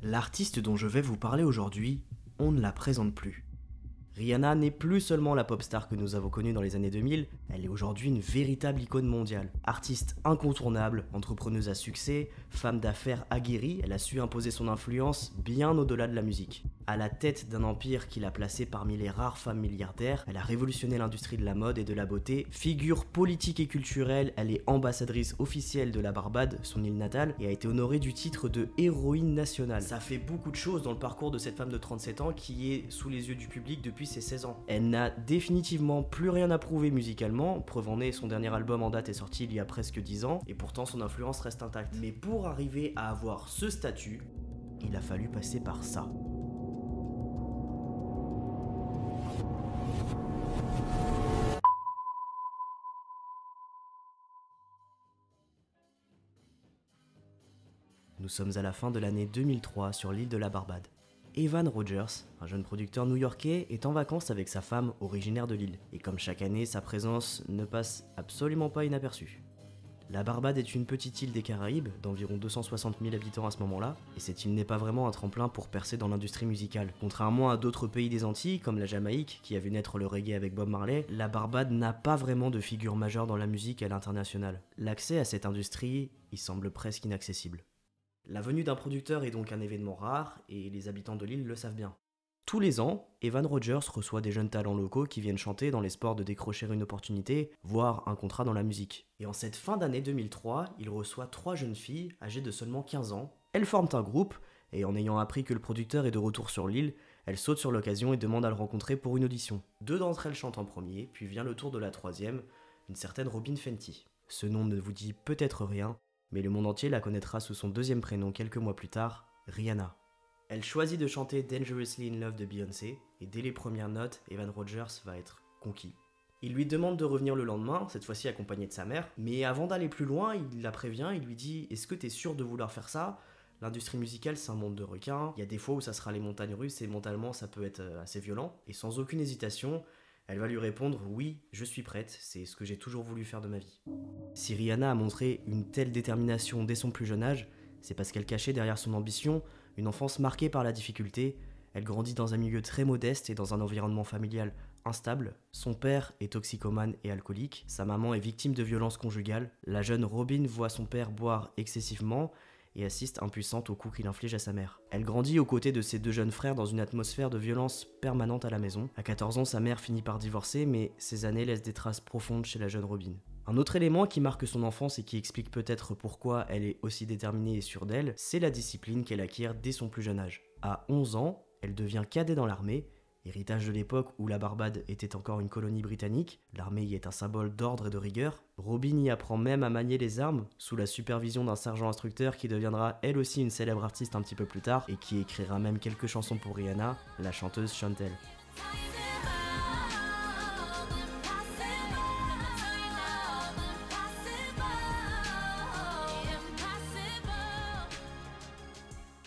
L'artiste dont je vais vous parler aujourd'hui, on ne la présente plus. Rihanna n'est plus seulement la pop star que nous avons connue dans les années 2000, elle est aujourd'hui une véritable icône mondiale. Artiste incontournable, entrepreneuse à succès, femme d'affaires aguerrie, elle a su imposer son influence bien au-delà de la musique. À la tête d'un empire qui l'a placée parmi les rares femmes milliardaires, elle a révolutionné l'industrie de la mode et de la beauté. Figure politique et culturelle, elle est ambassadrice officielle de la Barbade, son île natale, et a été honorée du titre de héroïne nationale. Ça fait beaucoup de choses dans le parcours de cette femme de 37 ans qui est sous les yeux du public depuis ses 16 ans. Elle n'a définitivement plus rien à prouver musicalement, preuve en est, son dernier album en date est sorti il y a presque 10 ans, et pourtant son influence reste intacte. Mais pour arriver à avoir ce statut, il a fallu passer par ça. Nous sommes à la fin de l'année 2003 sur l'île de la Barbade. Evan Rogers, un jeune producteur new-yorkais, est en vacances avec sa femme originaire de l'île. Et comme chaque année, sa présence ne passe absolument pas inaperçue. La Barbade est une petite île des Caraïbes, d'environ 260 000 habitants à ce moment-là, et cette île n'est pas vraiment un tremplin pour percer dans l'industrie musicale. Contrairement à d'autres pays des Antilles, comme la Jamaïque, qui a vu naître le reggae avec Bob Marley, la Barbade n'a pas vraiment de figure majeure dans la musique à l'international. L'accès à cette industrie y semble presque inaccessible. La venue d'un producteur est donc un événement rare, et les habitants de l'île le savent bien. Tous les ans, Evan Rogers reçoit des jeunes talents locaux qui viennent chanter dans l'espoir de décrocher une opportunité, voire un contrat dans la musique. Et en cette fin d'année 2003, il reçoit 3 jeunes filles âgées de seulement 15 ans. Elles forment un groupe, et en ayant appris que le producteur est de retour sur l'île, elles sautent sur l'occasion et demandent à le rencontrer pour une audition. 2 d'entre elles chantent en premier, puis vient le tour de la 3e, une certaine Robyn Fenty. Ce nom ne vous dit peut-être rien, mais le monde entier la connaîtra sous son 2e prénom quelques mois plus tard, Rihanna. Elle choisit de chanter Dangerously in Love de Beyoncé, et dès les premières notes, Evan Rogers va être conquis. Il lui demande de revenir le lendemain, cette fois-ci accompagné de sa mère, mais avant d'aller plus loin, il la prévient, il lui dit « Est-ce que t'es sûr de vouloir faire ça ? L'industrie musicale, c'est un monde de requins, il y a des fois où ça sera les montagnes russes et mentalement ça peut être assez violent. » Et sans aucune hésitation, elle va lui répondre « Oui, je suis prête, c'est ce que j'ai toujours voulu faire de ma vie. » Si Rihanna a montré une telle détermination dès son plus jeune âge, c'est parce qu'elle cachait derrière son ambition une enfance marquée par la difficulté. Elle grandit dans un milieu très modeste et dans un environnement familial instable. Son père est toxicomane et alcoolique, sa maman est victime de violences conjugales. La jeune Robyn voit son père boire excessivement et assiste impuissante aux coups qu'il inflige à sa mère. Elle grandit aux côtés de ses 2 jeunes frères dans une atmosphère de violence permanente à la maison. À 14 ans, sa mère finit par divorcer, mais ces années laissent des traces profondes chez la jeune Robyn. Un autre élément qui marque son enfance et qui explique peut-être pourquoi elle est aussi déterminée et sûre d'elle, c'est la discipline qu'elle acquiert dès son plus jeune âge. À 11 ans, elle devient cadet dans l'armée, héritage de l'époque où la Barbade était encore une colonie britannique. L'armée y est un symbole d'ordre et de rigueur. Robyn y apprend même à manier les armes, sous la supervision d'un sergent instructeur qui deviendra elle aussi une célèbre artiste un petit peu plus tard, et qui écrira même quelques chansons pour Rihanna, la chanteuse Chantel.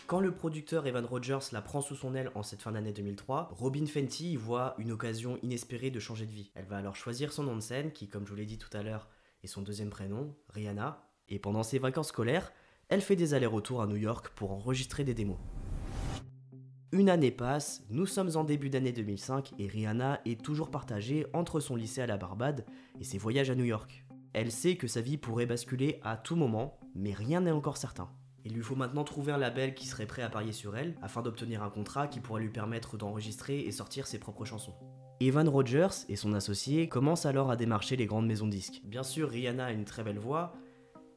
Quand le producteur Evan Rogers la prend sous son aile en cette fin d'année 2003, Robyn Fenty y voit une occasion inespérée de changer de vie. Elle va alors choisir son nom de scène, qui comme je vous l'ai dit tout à l'heure, est son 2e prénom, Rihanna, et pendant ses vacances scolaires, elle fait des allers-retours à New York pour enregistrer des démos. Une année passe, nous sommes en début d'année 2005 et Rihanna est toujours partagée entre son lycée à la Barbade et ses voyages à New York. Elle sait que sa vie pourrait basculer à tout moment, mais rien n'est encore certain. Il lui faut maintenant trouver un label qui serait prêt à parier sur elle, afin d'obtenir un contrat qui pourrait lui permettre d'enregistrer et sortir ses propres chansons. Evan Rogers et son associé commencent alors à démarcher les grandes maisons de disques. Bien sûr, Rihanna a une très belle voix,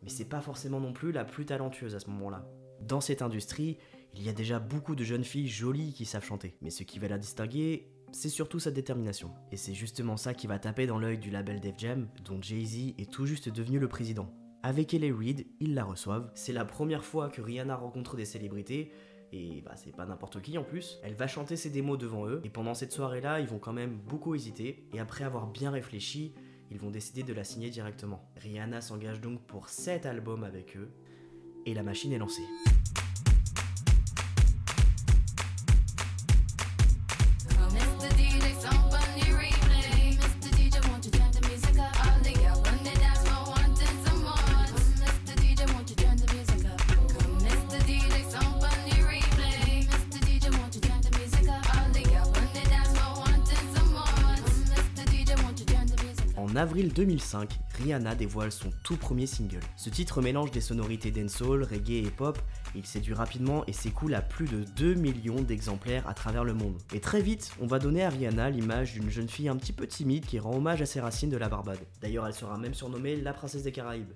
mais c'est pas forcément non plus la plus talentueuse à ce moment-là. Dans cette industrie, il y a déjà beaucoup de jeunes filles jolies qui savent chanter, mais ce qui va la distinguer, c'est surtout sa détermination. Et c'est justement ça qui va taper dans l'œil du label Def Jam, dont Jay-Z est tout juste devenu le président. Avec L.A. Reid, ils la reçoivent. C'est la première fois que Rihanna rencontre des célébrités, et c'est pas n'importe qui en plus. Elle va chanter ses démos devant eux, et pendant cette soirée-là, ils vont quand même beaucoup hésiter, et après avoir bien réfléchi, ils vont décider de la signer directement. Rihanna s'engage donc pour 7 albums avec eux, et la machine est lancée. En avril 2005, Rihanna dévoile son tout premier single. Ce titre mélange des sonorités dancehall, reggae et pop, il séduit rapidement et s'écoule à plus de 2 millions d'exemplaires à travers le monde. Et très vite, on va donner à Rihanna l'image d'une jeune fille un petit peu timide qui rend hommage à ses racines de la Barbade. D'ailleurs, elle sera même surnommée la princesse des Caraïbes.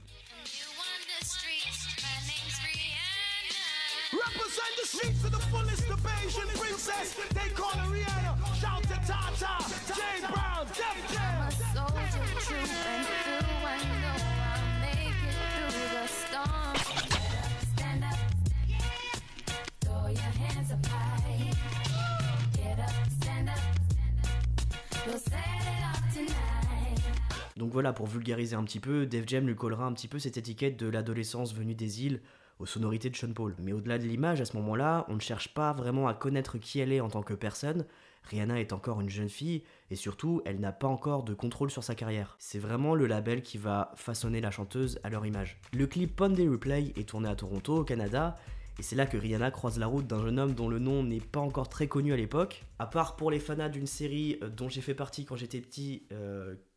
Donc voilà, pour vulgariser un petit peu, Def Jam lui collera un petit peu cette étiquette de l'adolescence venue des îles aux sonorités de Sean Paul. Mais au-delà de l'image, à ce moment-là, on ne cherche pas vraiment à connaître qui elle est en tant que personne. Rihanna est encore une jeune fille, et surtout, elle n'a pas encore de contrôle sur sa carrière. C'est vraiment le label qui va façonner la chanteuse à leur image. Le clip Pon de Replay est tourné à Toronto, au Canada, et c'est là que Rihanna croise la route d'un jeune homme dont le nom n'est pas encore très connu à l'époque. À part pour les fanas d'une série dont j'ai fait partie quand j'étais petit,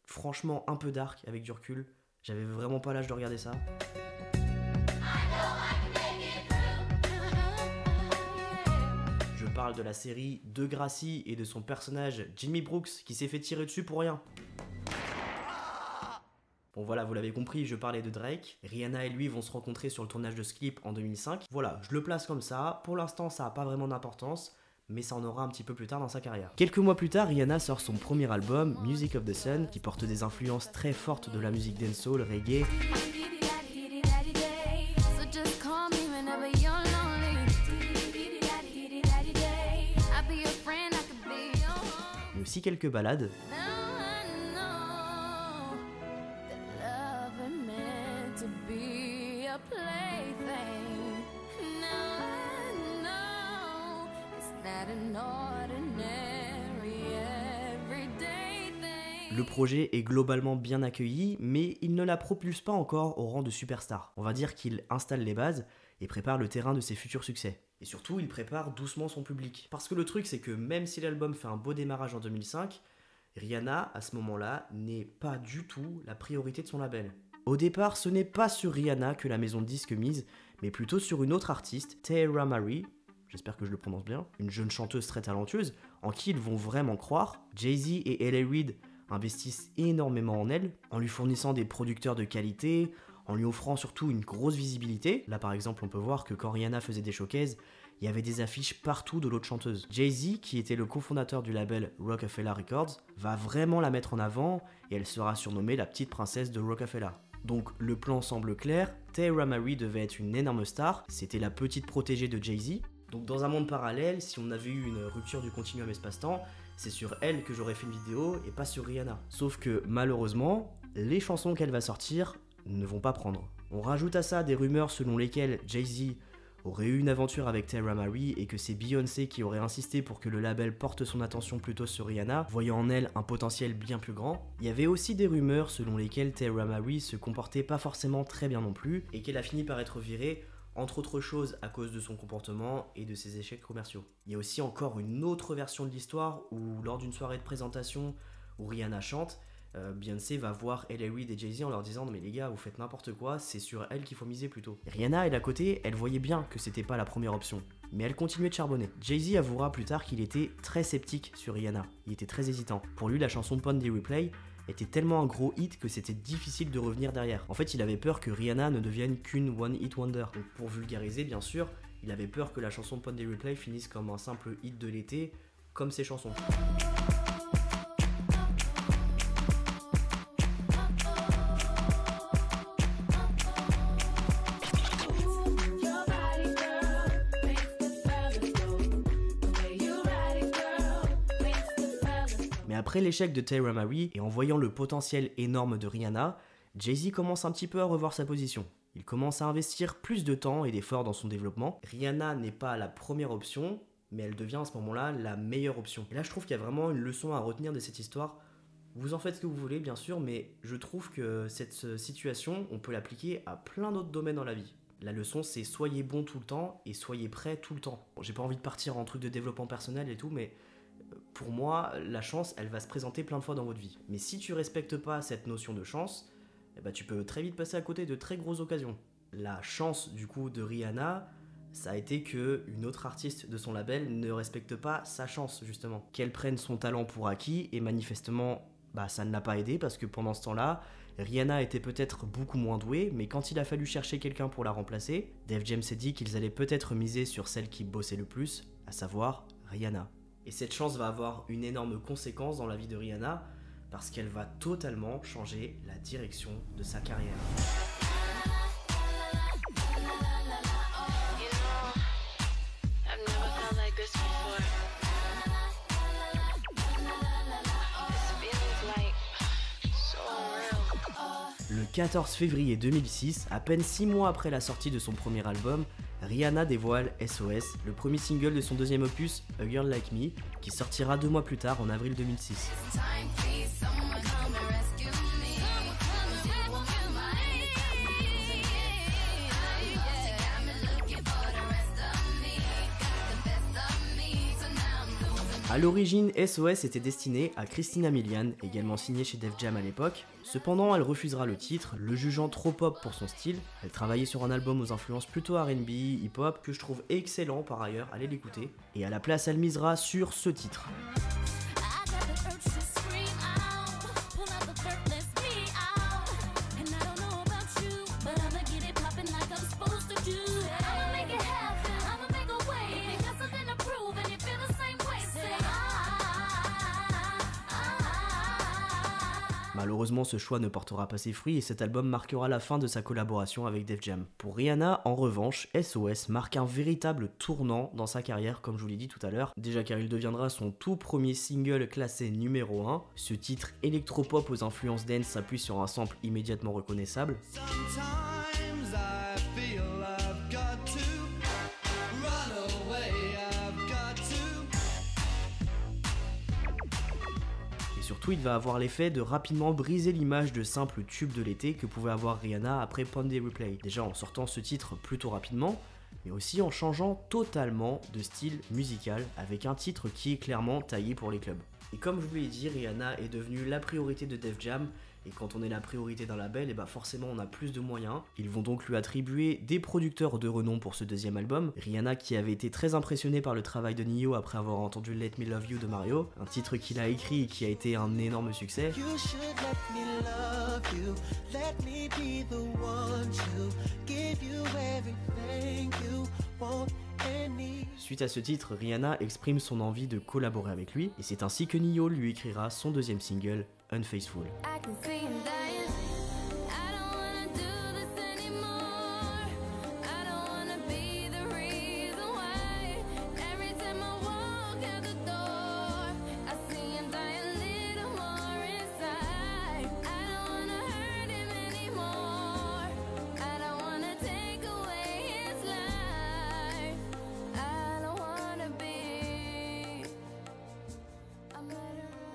franchement un peu dark avec du recul. J'avais vraiment pas l'âge de regarder ça. Je parle de la série Degrassi et de son personnage Jimmy Brooks qui s'est fait tirer dessus pour rien. Bon voilà, vous l'avez compris, je parlais de Drake. Rihanna et lui vont se rencontrer sur le tournage de ce clip en 2005. Voilà, je le place comme ça. Pour l'instant, ça n'a pas vraiment d'importance, mais ça en aura un petit peu plus tard dans sa carrière. Quelques mois plus tard, Rihanna sort son premier album, Music of the Sun, qui porte des influences très fortes de la musique dancehall, reggae. Mais aussi quelques ballades. Le projet est globalement bien accueilli, mais il ne la propulse pas encore au rang de superstar. On va dire qu'il installe les bases et prépare le terrain de ses futurs succès. Et surtout, il prépare doucement son public. Parce que le truc, c'est que même si l'album fait un beau démarrage en 2005, Rihanna, à ce moment-là, n'est pas du tout la priorité de son label. Au départ, ce n'est pas sur Rihanna que la maison de disques mise, mais plutôt sur une autre artiste, Tahira Mari, j'espère que je le prononce bien, une jeune chanteuse très talentueuse, en qui ils vont vraiment croire. Jay-Z et L.A. Reid investissent énormément en elle, en lui fournissant des producteurs de qualité, en lui offrant surtout une grosse visibilité. Là par exemple, on peut voir que quand Rihanna faisait des showcases, il y avait des affiches partout de l'autre chanteuse. Jay-Z, qui était le cofondateur du label Roc-A-Fella Records, va vraiment la mettre en avant et elle sera surnommée la petite princesse de Roc-A-Fella. Donc le plan semble clair, Tahira Mari devait être une énorme star, c'était la petite protégée de Jay-Z. Donc dans un monde parallèle, si on avait eu une rupture du continuum espace-temps, c'est sur elle que j'aurais fait une vidéo et pas sur Rihanna. Sauf que malheureusement, les chansons qu'elle va sortir ne vont pas prendre. On rajoute à ça des rumeurs selon lesquelles Jay-Z aurait eu une aventure avec Tahira Mari et que c'est Beyoncé qui aurait insisté pour que le label porte son attention plutôt sur Rihanna, voyant en elle un potentiel bien plus grand. Il y avait aussi des rumeurs selon lesquelles Tahira Mari se comportait pas forcément très bien non plus et qu'elle a fini par être virée, entre autres choses à cause de son comportement et de ses échecs commerciaux. Il y a aussi encore une autre version de l'histoire où lors d'une soirée de présentation où Rihanna chante, Beyoncé va voir L.A. Reid et Jay-Z en leur disant « Non mais les gars, vous faites n'importe quoi, c'est sur elle qu'il faut miser plutôt ». Rihanna, elle à côté, elle voyait bien que c'était pas la première option, mais elle continuait de charbonner. Jay-Z avouera plus tard qu'il était très sceptique sur Rihanna, il était très hésitant. Pour lui, la chanson Pon de Replay était tellement un gros hit que c'était difficile de revenir derrière. En fait, il avait peur que Rihanna ne devienne qu'une one hit wonder. Donc pour vulgariser, bien sûr, il avait peur que la chanson Pon de Replay finisse comme un simple hit de l'été, comme ses chansons. Mais après l'échec de Tahira Mari et en voyant le potentiel énorme de Rihanna, Jay-Z commence un petit peu à revoir sa position. Il commence à investir plus de temps et d'efforts dans son développement. Rihanna n'est pas la première option, mais elle devient à ce moment-là la meilleure option. Et là, je trouve qu'il y a vraiment une leçon à retenir de cette histoire. Vous en faites ce que vous voulez, bien sûr, mais je trouve que cette situation, on peut l'appliquer à plein d'autres domaines dans la vie. La leçon, c'est soyez bon tout le temps et soyez prêt tout le temps. Bon, j'ai pas envie de partir en truc de développement personnel et tout, mais Pour moi, la chance, elle va se présenter plein de fois dans votre vie. Mais si tu respectes pas cette notion de chance, eh ben, tu peux très vite passer à côté de très grosses occasions. La chance du coup de Rihanna, ça a été que une autre artiste de son label ne respecte pas sa chance justement. Qu'elle prenne son talent pour acquis et manifestement ça ne l'a pas aidé parce que pendant ce temps-là, Rihanna était peut-être beaucoup moins douée, mais quand il a fallu chercher quelqu'un pour la remplacer, Def Jam s'est dit qu'ils allaient peut-être miser sur celle qui bossait le plus, à savoir Rihanna. Et cette chance va avoir une énorme conséquence dans la vie de Rihanna parce qu'elle va totalement changer la direction de sa carrière. Le 14 février 2006, à peine 6 mois après la sortie de son premier album, Rihanna dévoile SOS, le premier single de son deuxième opus, A Girl Like Me, qui sortira 2 mois plus tard en avril 2006. A l'origine, SOS était destiné à Christina Milian, également signée chez Def Jam à l'époque. Cependant, elle refusera le titre, le jugeant trop pop pour son style. Elle travaillait sur un album aux influences plutôt R&B, hip-hop, que je trouve excellent par ailleurs, allez l'écouter. Et à la place, elle misera sur ce titre. Malheureusement, ce choix ne portera pas ses fruits et cet album marquera la fin de sa collaboration avec Def Jam. Pour Rihanna, en revanche, SOS marque un véritable tournant dans sa carrière, comme je vous l'ai dit tout à l'heure. Déjà car il deviendra son tout premier single classé numéro 1. Ce titre électropop aux influences dance s'appuie sur un sample immédiatement reconnaissable. Surtout, il va avoir l'effet de rapidement briser l'image de simple tube de l'été que pouvait avoir Rihanna après Pon de Replay. Déjà en sortant ce titre plutôt rapidement, mais aussi en changeant totalement de style musical avec un titre qui est clairement taillé pour les clubs. Et comme je vous l'ai dit, Rihanna est devenue la priorité de Def Jam, et quand on est la priorité d'un label, et forcément on a plus de moyens. Ils vont donc lui attribuer des producteurs de renom pour ce deuxième album. Rihanna qui avait été très impressionnée par le travail de Ne-Yo après avoir entendu Let Me Love You de Mario, un titre qu'il a écrit et qui a été un énorme succès. Suite à ce titre, Rihanna exprime son envie de collaborer avec lui, et c'est ainsi que Ne-Yo lui écrira son deuxième single, Unfaithful.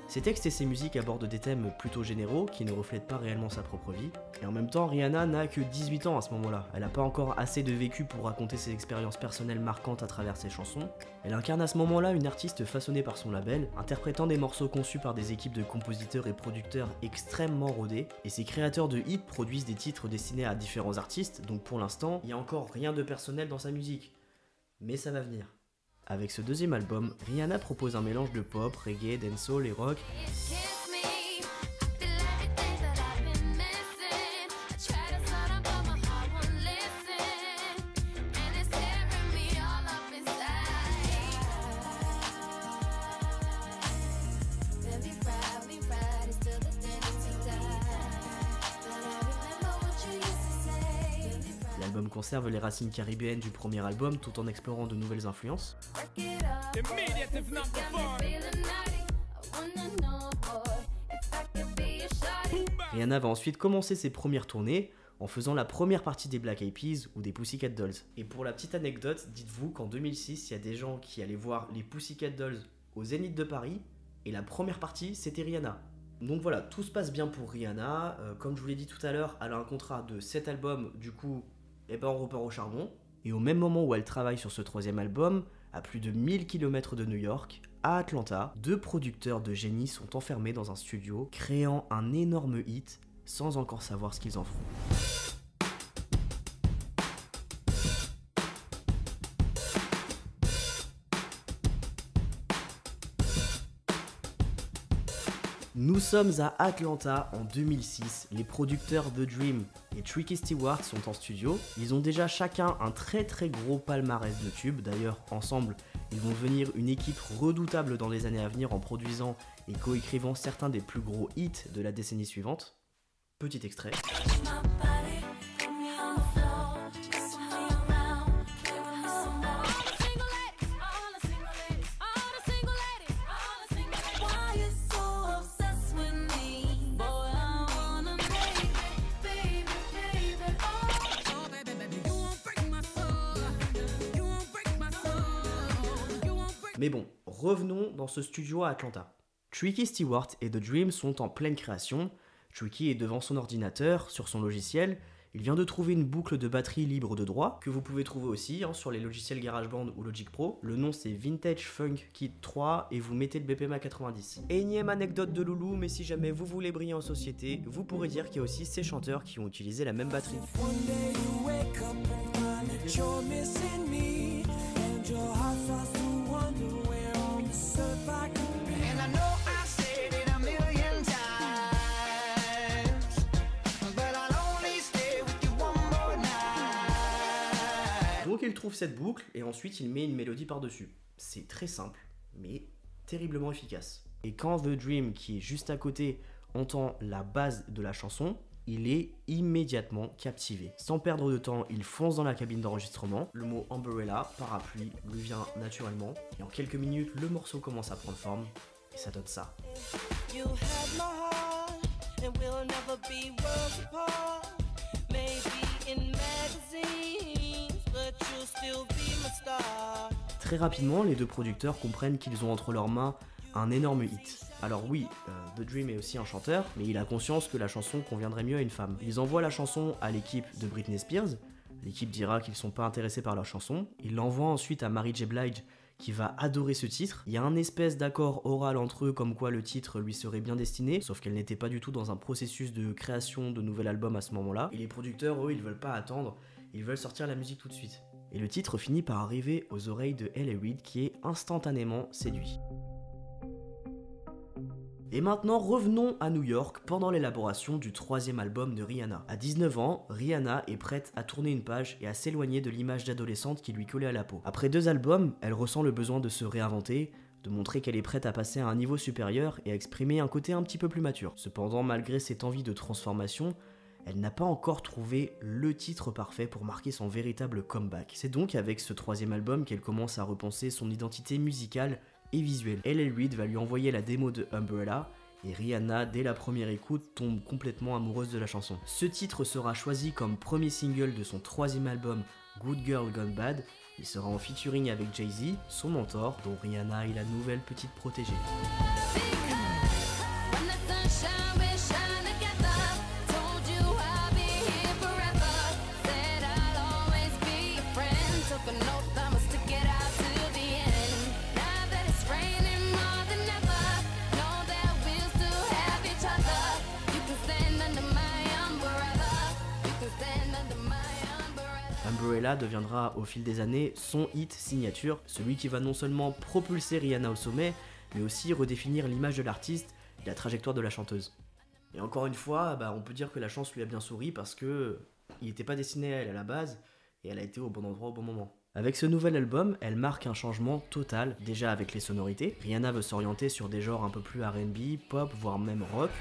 Ses textes et ses musiques abordent des thèmes plutôt généraux qui ne reflètent pas réellement sa propre vie. Et en même temps, Rihanna n'a que 18 ans à ce moment-là. Elle n'a pas encore assez de vécu pour raconter ses expériences personnelles marquantes à travers ses chansons. Elle incarne à ce moment-là une artiste façonnée par son label, interprétant des morceaux conçus par des équipes de compositeurs et producteurs extrêmement rodés. Et ses créateurs de hits produisent des titres destinés à différents artistes, donc pour l'instant, il n'y a encore rien de personnel dans sa musique. Mais ça va venir. Avec ce deuxième album, Rihanna propose un mélange de pop, reggae, dancehall et rock. L'album conserve les racines caribéennes du premier album tout en explorant de nouvelles influences. Rihanna va ensuite commencer ses premières tournées en faisant la première partie des Black Eyed Peas ou des Pussycat Dolls. Et pour la petite anecdote, dites-vous qu'en 2006, il y a des gens qui allaient voir les Pussycat Dolls au Zénith de Paris et la première partie, c'était Rihanna. Donc voilà, tout se passe bien pour Rihanna. Comme je vous l'ai dit tout à l'heure, elle a un contrat de 7 albums, du coup, on repart au charbon. Et au même moment où elle travaille sur ce troisième album, à plus de 1000 km de New York, à Atlanta, deux producteurs de génie sont enfermés dans un studio, créant un énorme hit sans encore savoir ce qu'ils en feront. Nous sommes à Atlanta en 2006, les producteurs The Dream et Tricky Stewart sont en studio. Ils ont déjà chacun un très gros palmarès de tubes, d'ailleurs ensemble ils vont devenir une équipe redoutable dans les années à venir en produisant et coécrivant certains des plus gros hits de la décennie suivante. Petit extrait. Mais bon, revenons dans ce studio à Atlanta. Tricky Stewart et The Dream sont en pleine création. Tricky est devant son ordinateur, sur son logiciel. Il vient de trouver une boucle de batterie libre de droit, que vous pouvez trouver aussi sur les logiciels GarageBand ou Logic Pro. Le nom c'est Vintage Funk Kit 3 et vous mettez le BPM à 90. Énième anecdote de loulou, mais si jamais vous voulez briller en société, vous pourrez dire qu'il y a aussi ces chanteurs qui ont utilisé la même batterie. Donc il trouve cette boucle et ensuite il met une mélodie par-dessus. C'est très simple, mais terriblement efficace. Et quand The Dream, qui est juste à côté, entend la base de la chanson, il est immédiatement captivé. Sans perdre de temps, il fonce dans la cabine d'enregistrement. Le mot umbrella, parapluie, lui vient naturellement. Et en quelques minutes, le morceau commence à prendre forme. Et ça donne ça. Très rapidement, les deux producteurs comprennent qu'ils ont entre leurs mains un énorme hit. Alors oui, The Dream est aussi un chanteur, mais il a conscience que la chanson conviendrait mieux à une femme. Ils envoient la chanson à l'équipe de Britney Spears. L'équipe dira qu'ils sont pas intéressés par leur chanson. Ils l'envoient ensuite à Mary J. Blige, qui va adorer ce titre. Il y a un espèce d'accord oral entre eux comme quoi le titre lui serait bien destiné, sauf qu'elle n'était pas du tout dans un processus de création de nouvel album à ce moment-là. Et les producteurs, eux, ils veulent pas attendre, ils veulent sortir la musique tout de suite. Et le titre finit par arriver aux oreilles de L.A. Reid qui est instantanément séduit. Et maintenant revenons à New York pendant l'élaboration du troisième album de Rihanna. À 19 ans, Rihanna est prête à tourner une page et à s'éloigner de l'image d'adolescente qui lui collait à la peau. Après 2 albums, elle ressent le besoin de se réinventer, de montrer qu'elle est prête à passer à un niveau supérieur et à exprimer un côté un petit peu plus mature. Cependant, malgré cette envie de transformation, elle n'a pas encore trouvé le titre parfait pour marquer son véritable comeback. C'est donc avec ce troisième album qu'elle commence à repenser son identité musicale et visuelle. L.A. Reid va lui envoyer la démo de Umbrella et Rihanna, dès la première écoute, tombe complètement amoureuse de la chanson. Ce titre sera choisi comme premier single de son troisième album Good Girl Gone Bad. Il sera en featuring avec Jay-Z, son mentor, dont Rihanna est la nouvelle petite protégée. Umbrella deviendra au fil des années son hit signature, celui qui va non seulement propulser Rihanna au sommet, mais aussi redéfinir l'image de l'artiste et la trajectoire de la chanteuse. Et encore une fois, on peut dire que la chance lui a bien souri parce que il n'était pas destiné à elle à la base et elle a été au bon endroit au bon moment. Avec ce nouvel album, elle marque un changement total, déjà avec les sonorités. Rihanna veut s'orienter sur des genres un peu plus R&B, pop, voire même rock.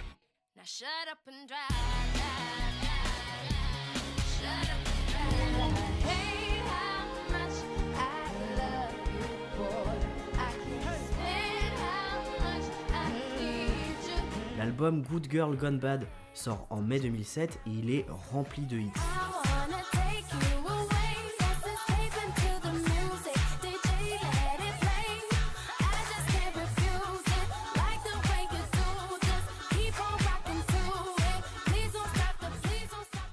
L'album Good Girl Gone Bad sort en mai 2007 et il est rempli de hits.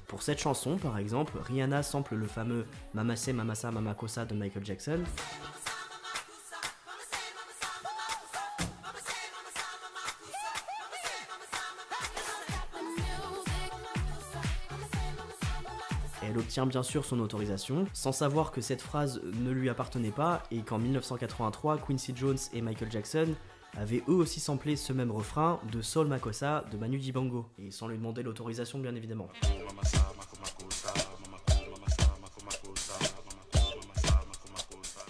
Pour cette chanson, par exemple, Rihanna sample le fameux Mama Say Mama Sa Mama Cosa de Michael Jackson. Elle obtient bien sûr son autorisation, sans savoir que cette phrase ne lui appartenait pas et qu'en 1983, Quincy Jones et Michael Jackson avaient eux aussi samplé ce même refrain de Soul Makossa de Manu Dibango, et sans lui demander l'autorisation bien évidemment.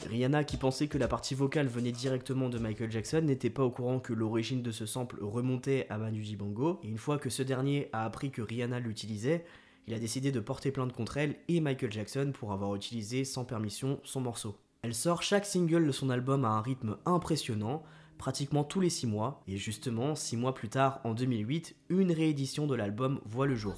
Rihanna, qui pensait que la partie vocale venait directement de Michael Jackson, n'était pas au courant que l'origine de ce sample remontait à Manu Dibango, et une fois que ce dernier a appris que Rihanna l'utilisait, il a décidé de porter plainte contre elle et Michael Jackson pour avoir utilisé sans permission son morceau. Elle sort chaque single de son album à un rythme impressionnant, pratiquement tous les 6 mois, et justement 6 mois plus tard, en 2008, une réédition de l'album voit le jour.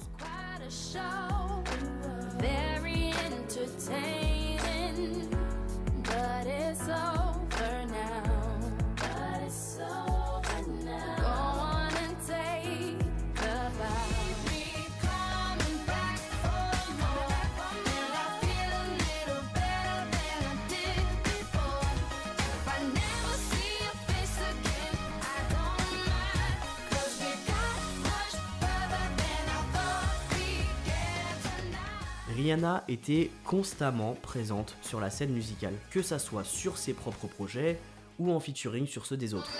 Rihanna était constamment présente sur la scène musicale, que ça soit sur ses propres projets ou en featuring sur ceux des autres.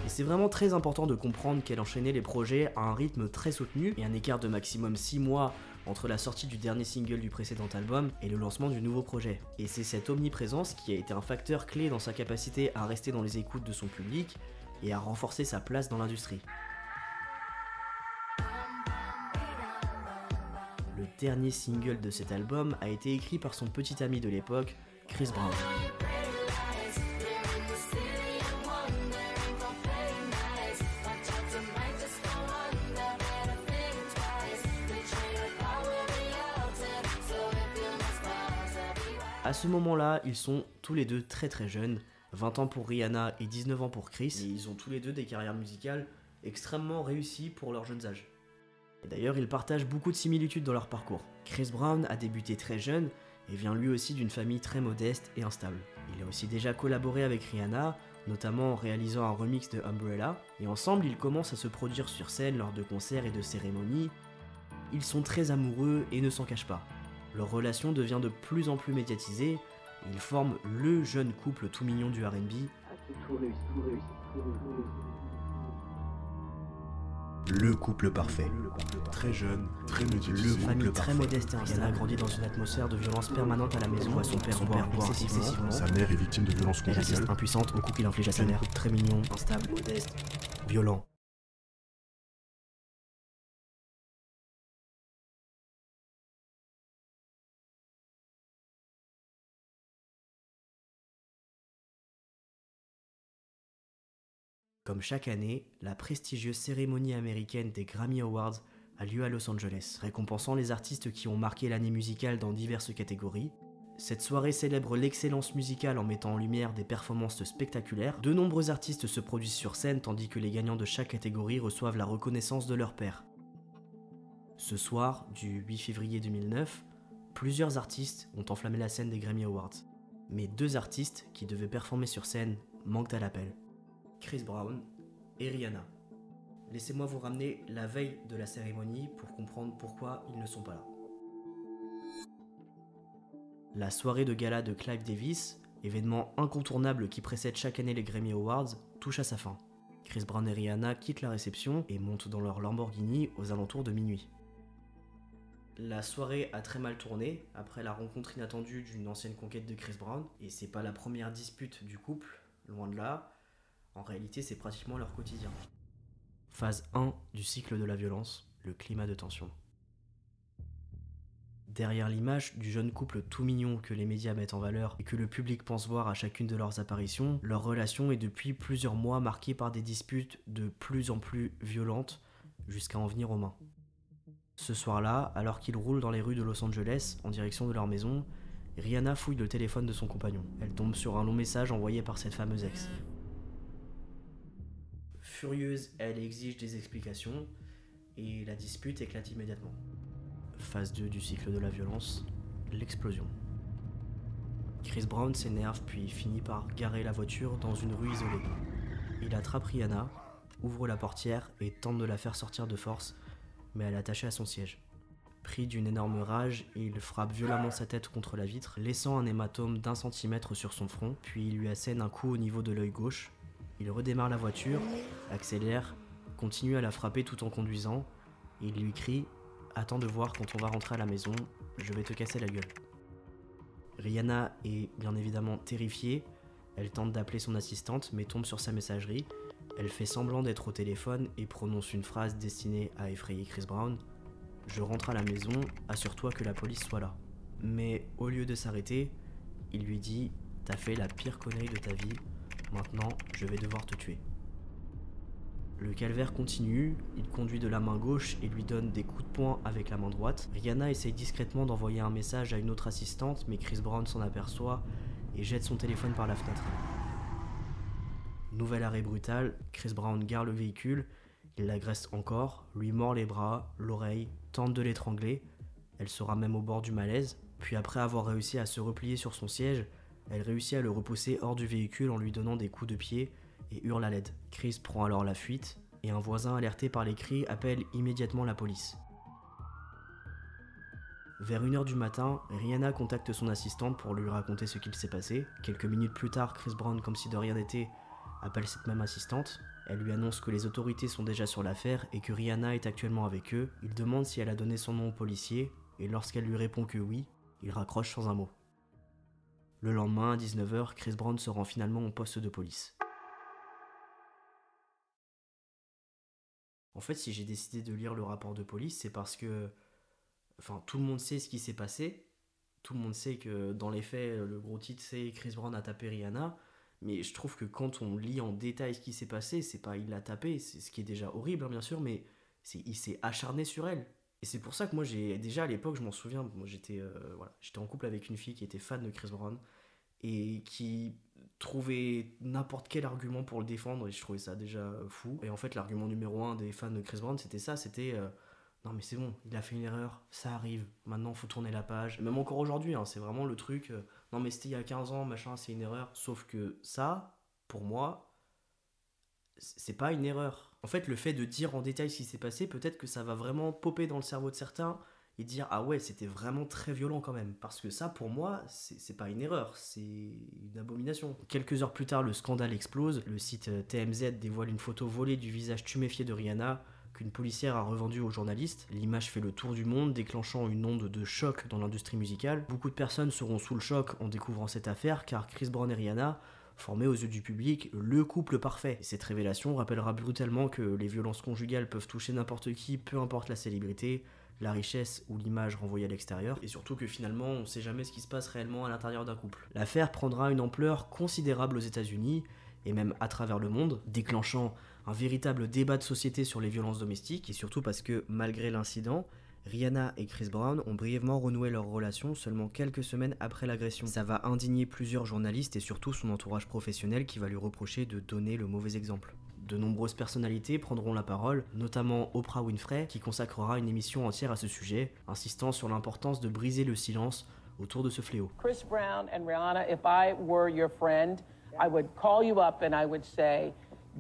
C'est vraiment très important de comprendre qu'elle enchaînait les projets à un rythme très soutenu et un écart de maximum 6 mois entre la sortie du dernier single du précédent album et le lancement du nouveau projet. Et c'est cette omniprésence qui a été un facteur clé dans sa capacité à rester dans les écoutes de son public et à renforcer sa place dans l'industrie. Le dernier single de cet album a été écrit par son petit ami de l'époque, Chris Brown. À ce moment-là, ils sont tous les deux très très jeunes, 20 ans pour Rihanna et 19 ans pour Chris, et ils ont tous les deux des carrières musicales extrêmement réussies pour leurs jeunes âges. Et d'ailleurs, ils partagent beaucoup de similitudes dans leur parcours. Chris Brown a débuté très jeune et vient lui aussi d'une famille très modeste et instable. Il a aussi déjà collaboré avec Rihanna, notamment en réalisant un remix de Umbrella, et ensemble ils commencent à se produire sur scène lors de concerts et de cérémonies. Ils sont très amoureux et ne s'en cachent pas. Leur relation devient de plus en plus médiatisée, et ils forment le jeune couple tout mignon du R&B. Le couple parfait. Très jeune, très médiatisé. Le famille très modeste et instable. Rihanna grandit dans une atmosphère de violence permanente à la maison. Voit son père boire excessivement. Sa mère est victime de violences Elle conjugales. assiste impuissante au coup qu'il inflige à sa mère. Très mignon, instable, modeste, violent. Comme chaque année, la prestigieuse cérémonie américaine des Grammy Awards a lieu à Los Angeles, récompensant les artistes qui ont marqué l'année musicale dans diverses catégories. Cette soirée célèbre l'excellence musicale en mettant en lumière des performances spectaculaires. De nombreux artistes se produisent sur scène tandis que les gagnants de chaque catégorie reçoivent la reconnaissance de leur pairs. Ce soir, du 8 février 2009, plusieurs artistes ont enflammé la scène des Grammy Awards. Mais 2 artistes qui devaient performer sur scène manquent à l'appel. Chris Brown et Rihanna. Laissez-moi vous ramener la veille de la cérémonie pour comprendre pourquoi ils ne sont pas là. La soirée de gala de Clive Davis, événement incontournable qui précède chaque année les Grammy Awards, touche à sa fin. Chris Brown et Rihanna quittent la réception et montent dans leur Lamborghini aux alentours de minuit. La soirée a très mal tourné après la rencontre inattendue d'une ancienne conquête de Chris Brown, et c'est pas la première dispute du couple, loin de là. En réalité, c'est pratiquement leur quotidien. Phase 1 du cycle de la violence, le climat de tension. Derrière l'image du jeune couple tout mignon que les médias mettent en valeur et que le public pense voir à chacune de leurs apparitions, leur relation est depuis plusieurs mois marquée par des disputes de plus en plus violentes jusqu'à en venir aux mains. Ce soir-là, alors qu'ils roulent dans les rues de Los Angeles en direction de leur maison, Rihanna fouille le téléphone de son compagnon. Elle tombe sur un long message envoyé par cette fameuse ex. Furieuse, elle exige des explications et la dispute éclate immédiatement. Phase 2 du cycle de la violence, l'explosion. Chris Brown s'énerve puis finit par garer la voiture dans une rue isolée. Il attrape Rihanna, ouvre la portière et tente de la faire sortir de force, mais elle est attachée à son siège. Pris d'une énorme rage, il frappe violemment sa tête contre la vitre, laissant un hématome d'1 centimètre sur son front, puis il lui assène un coup au niveau de l'œil gauche. Il redémarre la voiture, accélère, continue à la frapper tout en conduisant, et il lui crie « Attends de voir quand on va rentrer à la maison, je vais te casser la gueule ». Rihanna est bien évidemment terrifiée, elle tente d'appeler son assistante mais tombe sur sa messagerie, elle fait semblant d'être au téléphone et prononce une phrase destinée à effrayer Chris Brown. « Je rentre à la maison, assure-toi que la police soit là ». Mais au lieu de s'arrêter, il lui dit « T'as fait la pire connerie de ta vie, maintenant je vais devoir te tuer ». Le calvaire continue, il conduit de la main gauche et lui donne des coups de poing avec la main droite. Rihanna essaye discrètement d'envoyer un message à une autre assistante, mais Chris Brown s'en aperçoit et jette son téléphone par la fenêtre. Nouvel arrêt brutal, Chris Brown gare le véhicule, il l'agresse encore, lui mord les bras, l'oreille, tente de l'étrangler, elle sera même au bord du malaise, puis après avoir réussi à se replier sur son siège, elle réussit à le repousser hors du véhicule en lui donnant des coups de pied et hurle à l'aide. Chris prend alors la fuite et un voisin alerté par les cris appelle immédiatement la police. Vers 1h du matin, Rihanna contacte son assistante pour lui raconter ce qu'il s'est passé. Quelques minutes plus tard, Chris Brown, comme si de rien n'était, appelle cette même assistante. Elle lui annonce que les autorités sont déjà sur l'affaire et que Rihanna est actuellement avec eux. Il demande si elle a donné son nom au policier et lorsqu'elle lui répond que oui, il raccroche sans un mot. Le lendemain, à 19h, Chris Brown se rend finalement au poste de police. En fait, si j'ai décidé de lire le rapport de police, c'est parce que tout le monde sait ce qui s'est passé. Tout le monde sait que dans les faits, le gros titre c'est Chris Brown a tapé Rihanna. Mais je trouve que quand on lit en détail ce qui s'est passé, c'est pas il l'a tapé, c'est ce qui est déjà horrible hein, bien sûr, mais il s'est acharné sur elle. Et c'est pour ça que moi j'ai déjà à l'époque, je m'en souviens, moi j'étais en couple avec une fille qui était fan de Chris Brown et qui trouvait n'importe quel argument pour le défendre et je trouvais ça déjà fou. Et en fait l'argument numéro 1 des fans de Chris Brown c'était ça, c'était non mais c'est bon, il a fait une erreur, ça arrive, maintenant faut tourner la page. Même encore aujourd'hui, hein, c'est vraiment le truc, non mais c'était il y a 15 ans, machin, c'est une erreur. Sauf que ça, pour moi, c'est pas une erreur. En fait, le fait de dire en détail ce qui s'est passé, peut-être que ça va vraiment popper dans le cerveau de certains et dire ah ouais, c'était vraiment très violent quand même. Parce que ça, pour moi, c'est pas une erreur, c'est une abomination. Quelques heures plus tard, le scandale explose. Le site TMZ dévoile une photo volée du visage tuméfié de Rihanna qu'une policière a revendu aux journalistes. L'image fait le tour du monde, déclenchant une onde de choc dans l'industrie musicale. Beaucoup de personnes seront sous le choc en découvrant cette affaire, car Chris Brown et Rihanna formaient aux yeux du public le couple parfait. Et cette révélation rappellera brutalement que les violences conjugales peuvent toucher n'importe qui, peu importe la célébrité, la richesse ou l'image renvoyée à l'extérieur, et surtout que finalement on sait jamais ce qui se passe réellement à l'intérieur d'un couple. L'affaire prendra une ampleur considérable aux États-Unis, et même à travers le monde, déclenchant un véritable débat de société sur les violences domestiques, et surtout parce que, malgré l'incident, Rihanna et Chris Brown ont brièvement renoué leur relation seulement quelques semaines après l'agression. Ça va indigner plusieurs journalistes et surtout son entourage professionnel qui va lui reprocher de donner le mauvais exemple. De nombreuses personnalités prendront la parole, notamment Oprah Winfrey, qui consacrera une émission entière à ce sujet, insistant sur l'importance de briser le silence autour de ce fléau. Chris Brown and Rihanna, if I were your friend, I would call you up and I would say,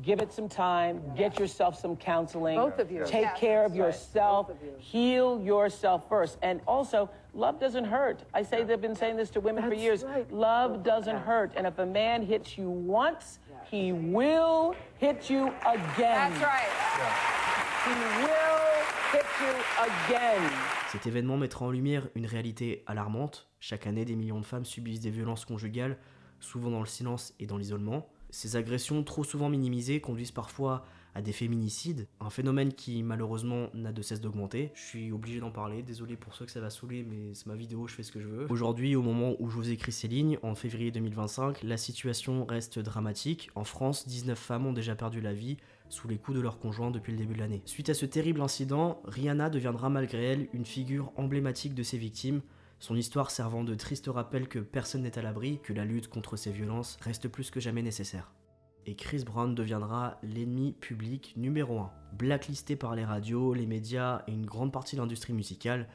give it some time, get yourself some counseling. Both of you. Take care of yourself, heal yourself first. And also, love doesn't hurt. They've been saying this to women for years. Right. Love doesn't hurt. And if a man hits you once, he will hit you again. That's right. He will hit you again. Cet événement mettra en lumière une réalité alarmante. Chaque année, des millions de femmes subissent des violences conjugales, souvent dans le silence et dans l'isolement. Ces agressions, trop souvent minimisées, conduisent parfois à des féminicides, un phénomène qui malheureusement n'a de cesse d'augmenter. Je suis obligé d'en parler, désolé pour ceux que ça va saouler, mais c'est ma vidéo, je fais ce que je veux. Aujourd'hui, au moment où je vous écris ces lignes, en février 2025, la situation reste dramatique. En France, 19 femmes ont déjà perdu la vie sous les coups de leur conjoint depuis le début de l'année. Suite à ce terrible incident, Rihanna deviendra malgré elle une figure emblématique de ses victimes, son histoire servant de triste rappel que personne n'est à l'abri, que la lutte contre ces violences reste plus que jamais nécessaire. Et Chris Brown deviendra l'ennemi public numéro 1. Blacklisté par les radios, les médias et une grande partie de l'industrie musicale,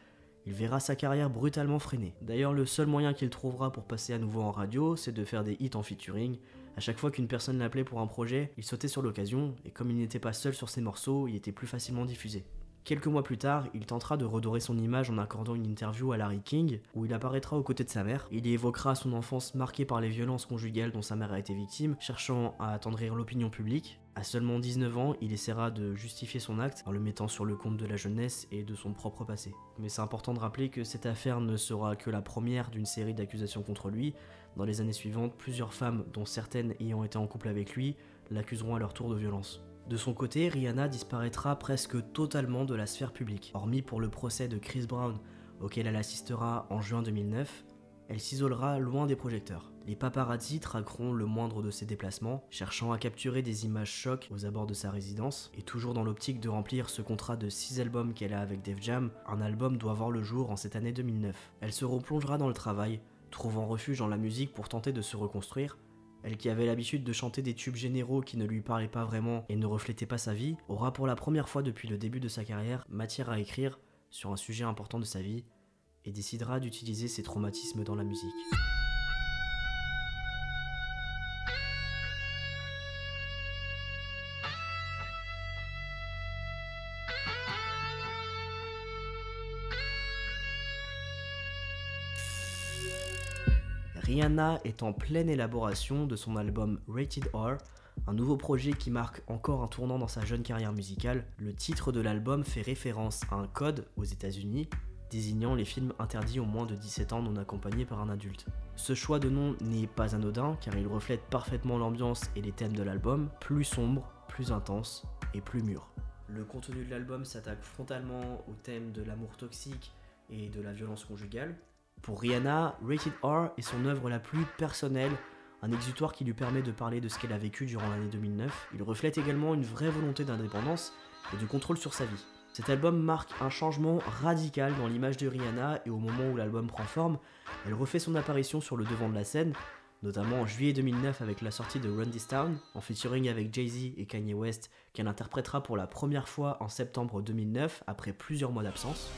il verra sa carrière brutalement freinée. D'ailleurs, le seul moyen qu'il trouvera pour passer à nouveau en radio, c'est de faire des hits en featuring. À chaque fois qu'une personne l'appelait pour un projet, il sautait sur l'occasion, et comme il n'était pas seul sur ses morceaux, il était plus facilement diffusé. Quelques mois plus tard, il tentera de redorer son image en accordant une interview à Larry King, où il apparaîtra aux côtés de sa mère. Il y évoquera son enfance marquée par les violences conjugales dont sa mère a été victime, cherchant à attendrir l'opinion publique. À seulement 19 ans, il essaiera de justifier son acte en le mettant sur le compte de la jeunesse et de son propre passé. Mais c'est important de rappeler que cette affaire ne sera que la première d'une série d'accusations contre lui. Dans les années suivantes, plusieurs femmes, dont certaines ayant été en couple avec lui, l'accuseront à leur tour de violence. De son côté, Rihanna disparaîtra presque totalement de la sphère publique. Hormis pour le procès de Chris Brown, auquel elle assistera en juin 2009, elle s'isolera loin des projecteurs. Les paparazzi traqueront le moindre de ses déplacements, cherchant à capturer des images chocs aux abords de sa résidence, et toujours dans l'optique de remplir ce contrat de 6 albums qu'elle a avec Def Jam, un album doit voir le jour en cette année 2009. Elle se replongera dans le travail, trouvant refuge dans la musique pour tenter de se reconstruire. Elle qui avait l'habitude de chanter des tubes généraux qui ne lui parlaient pas vraiment et ne reflétaient pas sa vie, aura pour la première fois depuis le début de sa carrière matière à écrire sur un sujet important de sa vie et décidera d'utiliser ses traumatismes dans la musique. Rihanna est en pleine élaboration de son album Rated R, un nouveau projet qui marque encore un tournant dans sa jeune carrière musicale. Le titre de l'album fait référence à un code aux États-Unis désignant les films interdits aux moins de 17 ans non accompagnés par un adulte. Ce choix de nom n'est pas anodin car il reflète parfaitement l'ambiance et les thèmes de l'album, plus sombre, plus intense et plus mûr. Le contenu de l'album s'attaque frontalement au thème de l'amour toxique et de la violence conjugale. Pour Rihanna, Rated R est son œuvre la plus personnelle, un exutoire qui lui permet de parler de ce qu'elle a vécu durant l'année 2009. Il reflète également une vraie volonté d'indépendance et de contrôle sur sa vie. Cet album marque un changement radical dans l'image de Rihanna et au moment où l'album prend forme, elle refait son apparition sur le devant de la scène, notamment en juillet 2009 avec la sortie de Run This Town, en featuring avec Jay-Z et Kanye West, qu'elle interprétera pour la première fois en septembre 2009 après plusieurs mois d'absence.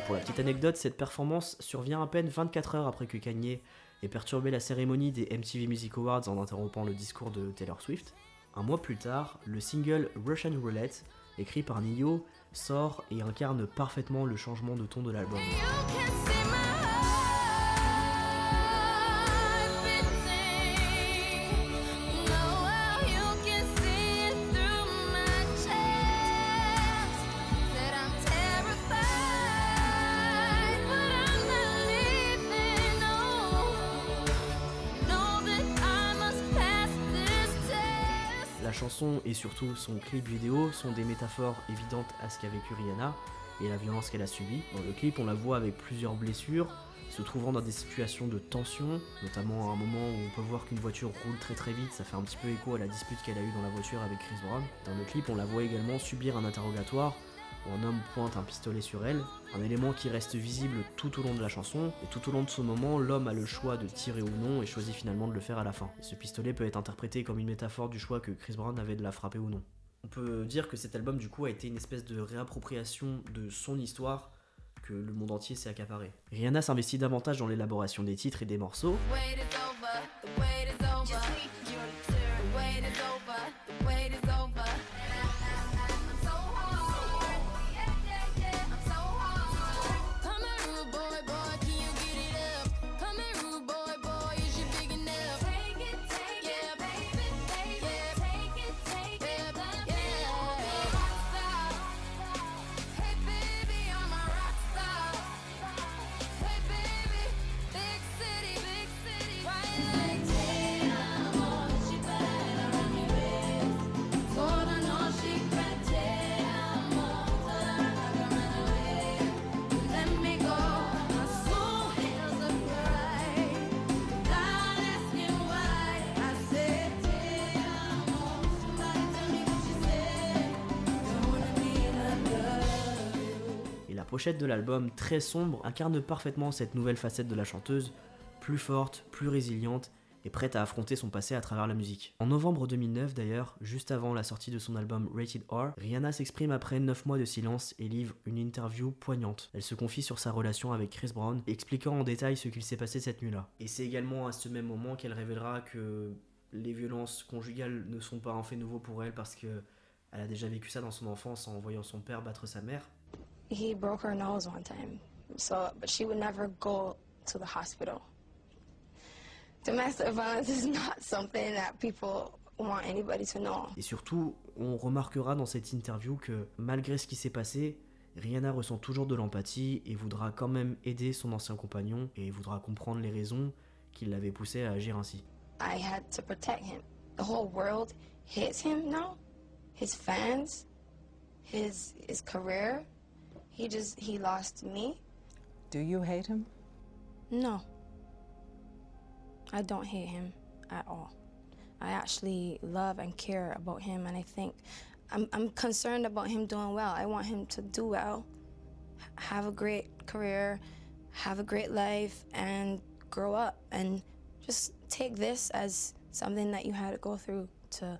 Pour la petite anecdote, cette performance survient à peine 24 heures après que Kanye ait perturbé la cérémonie des MTV Music Awards en interrompant le discours de Taylor Swift. Un mois plus tard, le single Russian Roulette, écrit par Ne-Yo, sort et incarne parfaitement le changement de ton de l'album. La chanson et surtout son clip vidéo sont des métaphores évidentes à ce qu'a vécu Rihanna et la violence qu'elle a subie. Dans le clip, on la voit avec plusieurs blessures, se trouvant dans des situations de tension, notamment à un moment où on peut voir qu'une voiture roule très vite, ça fait un petit peu écho à la dispute qu'elle a eue dans la voiture avec Chris Brown. Dans le clip, on la voit également subir un interrogatoire où un homme pointe un pistolet sur elle, un élément qui reste visible tout au long de la chanson, et tout au long de ce moment, l'homme a le choix de tirer ou non et choisit finalement de le faire à la fin. Et ce pistolet peut être interprété comme une métaphore du choix que Chris Brown avait de la frapper ou non. On peut dire que cet album du coup a été une espèce de réappropriation de son histoire que le monde entier s'est accaparé. Rihanna s'investit davantage dans l'élaboration des titres et des morceaux. pochette de l'album, très sombre, incarne parfaitement cette nouvelle facette de la chanteuse, plus forte, plus résiliente et prête à affronter son passé à travers la musique. En novembre 2009 d'ailleurs, juste avant la sortie de son album Rated R, Rihanna s'exprime après 9 mois de silence et livre une interview poignante. Elle se confie sur sa relation avec Chris Brown, expliquant en détail ce qu'il s'est passé cette nuit-là. Et c'est également à ce même moment qu'elle révélera que les violences conjugales ne sont pas un fait nouveau pour elle parce que elle a déjà vécu ça dans son enfance en voyant son père battre sa mère. He broke her nose one time, but she would never go to the hospital. Domestic violence is not something that people want anybody to know. Et surtout, on remarquera dans cette interview que malgré ce qui s'est passé, Rihanna ressent toujours de l'empathie et voudra quand même aider son ancien compagnon et voudra comprendre les raisons qui l'avaient poussé à agir ainsi. I had to protect him. The whole world hates him now. His fans, his career. He lost me. Do you hate him? No. I don't hate him at all. I actually love and care about him, and I think I'm concerned about him doing well. I want him to do well, have a great career, have a great life, and grow up, and just take this as something that you had to go through to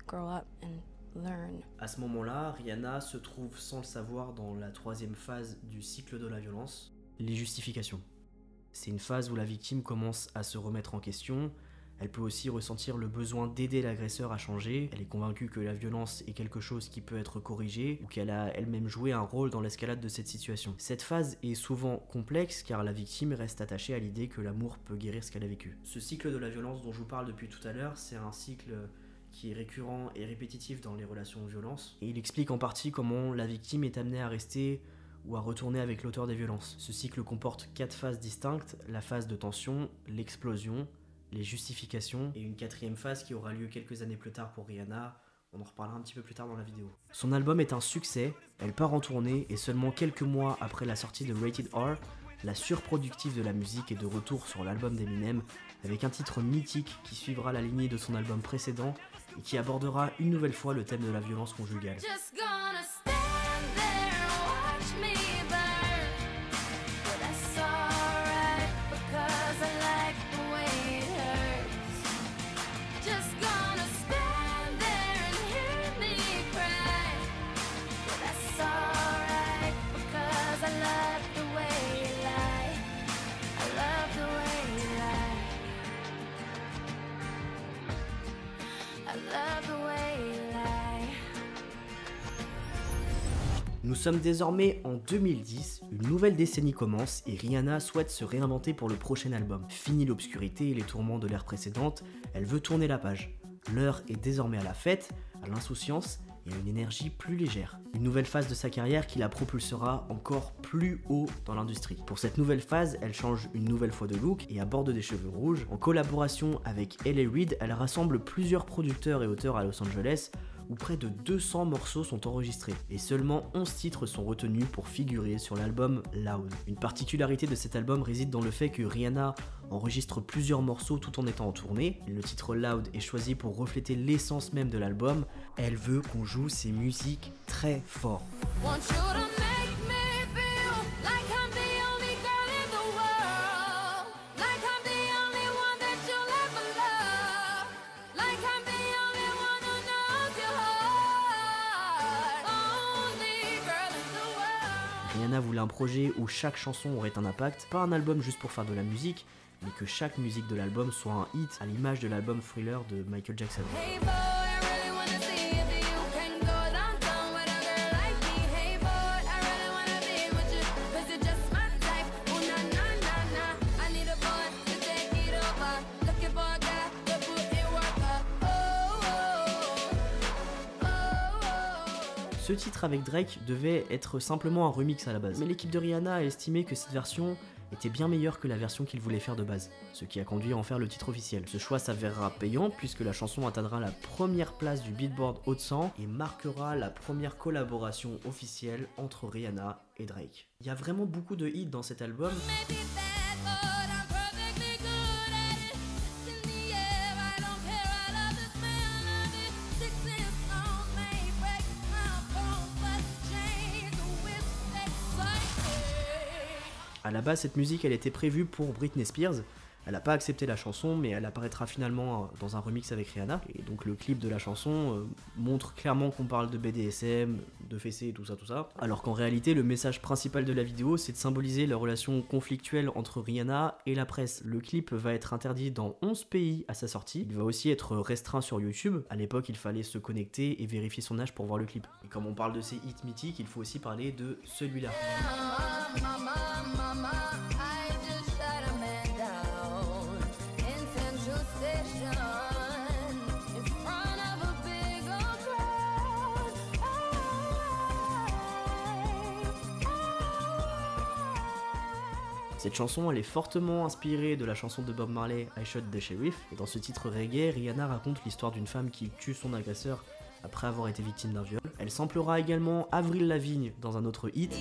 grow up and learn. À ce moment-là, Rihanna se trouve sans le savoir dans la troisième phase du cycle de la violence, les justifications. C'est une phase où la victime commence à se remettre en question. Elle peut aussi ressentir le besoin d'aider l'agresseur à changer. Elle est convaincue que la violence est quelque chose qui peut être corrigé ou qu'elle a elle-même joué un rôle dans l'escalade de cette situation. Cette phase est souvent complexe car la victime reste attachée à l'idée que l'amour peut guérir ce qu'elle a vécu. Ce cycle de la violence dont je vous parle depuis tout à l'heure, c'est un cycle qui est récurrent et répétitif dans les relations de violence. Et il explique en partie comment la victime est amenée à rester ou à retourner avec l'auteur des violences. Ce cycle comporte 4 phases distinctes, la phase de tension, l'explosion, les justifications et une 4e phase qui aura lieu quelques années plus tard pour Rihanna. On en reparlera un petit peu plus tard dans la vidéo. Son album est un succès, elle part en tournée et seulement quelques mois après la sortie de Rated R, la surproductive de la musique est de retour sur l'album d'Eminem avec un titre mythique qui suivra la lignée de son album précédent et qui abordera une nouvelle fois le thème de la violence conjugale. Nous sommes désormais en 2010, une nouvelle décennie commence et Rihanna souhaite se réinventer pour le prochain album. Fini l'obscurité et les tourments de l'ère précédente, elle veut tourner la page. L'heure est désormais à la fête, à l'insouciance et à une énergie plus légère. Une nouvelle phase de sa carrière qui la propulsera encore plus haut dans l'industrie. Pour cette nouvelle phase, elle change une nouvelle fois de look et aborde des cheveux rouges. En collaboration avec L.A. Reid, elle rassemble plusieurs producteurs et auteurs à Los Angeles où près de 200 morceaux sont enregistrés et seulement 11 titres sont retenus pour figurer sur l'album Loud. Une particularité de cet album réside dans le fait que Rihanna enregistre plusieurs morceaux tout en étant en tournée. Le titre Loud est choisi pour refléter l'essence même de l'album. Elle veut qu'on joue ses musiques très fort. Rihanna voulait un projet où chaque chanson aurait un impact, pas un album juste pour faire de la musique, mais que chaque musique de l'album soit un hit à l'image de l'album Thriller de Michael Jackson. Ce titre avec Drake devait être simplement un remix à la base, mais l'équipe de Rihanna a estimé que cette version était bien meilleure que la version qu'il voulait faire de base, ce qui a conduit à en faire le titre officiel. Ce choix s'avérera payant puisque la chanson atteindra la première place du Billboard Hot 100 et marquera la première collaboration officielle entre Rihanna et Drake. Il y a vraiment beaucoup de hits dans cet album. À la base, cette musique elle était prévue pour Britney Spears. Elle n'a pas accepté la chanson, mais elle apparaîtra finalement dans un remix avec Rihanna. Et donc le clip de la chanson montre clairement qu'on parle de BDSM, de fessées et tout ça. Alors qu'en réalité, le message principal de la vidéo, c'est de symboliser la relation conflictuelle entre Rihanna et la presse. Le clip va être interdit dans 11 pays à sa sortie. Il va aussi être restreint sur YouTube. À l'époque, il fallait se connecter et vérifier son âge pour voir le clip. Et comme on parle de ces hits mythiques, il faut aussi parler de celui-là. Cette chanson, elle est fortement inspirée de la chanson de Bob Marley, I Shot the Sheriff, et dans ce titre reggae, Rihanna raconte l'histoire d'une femme qui tue son agresseur après avoir été victime d'un viol. Elle samplera également Avril Lavigne dans un autre hit.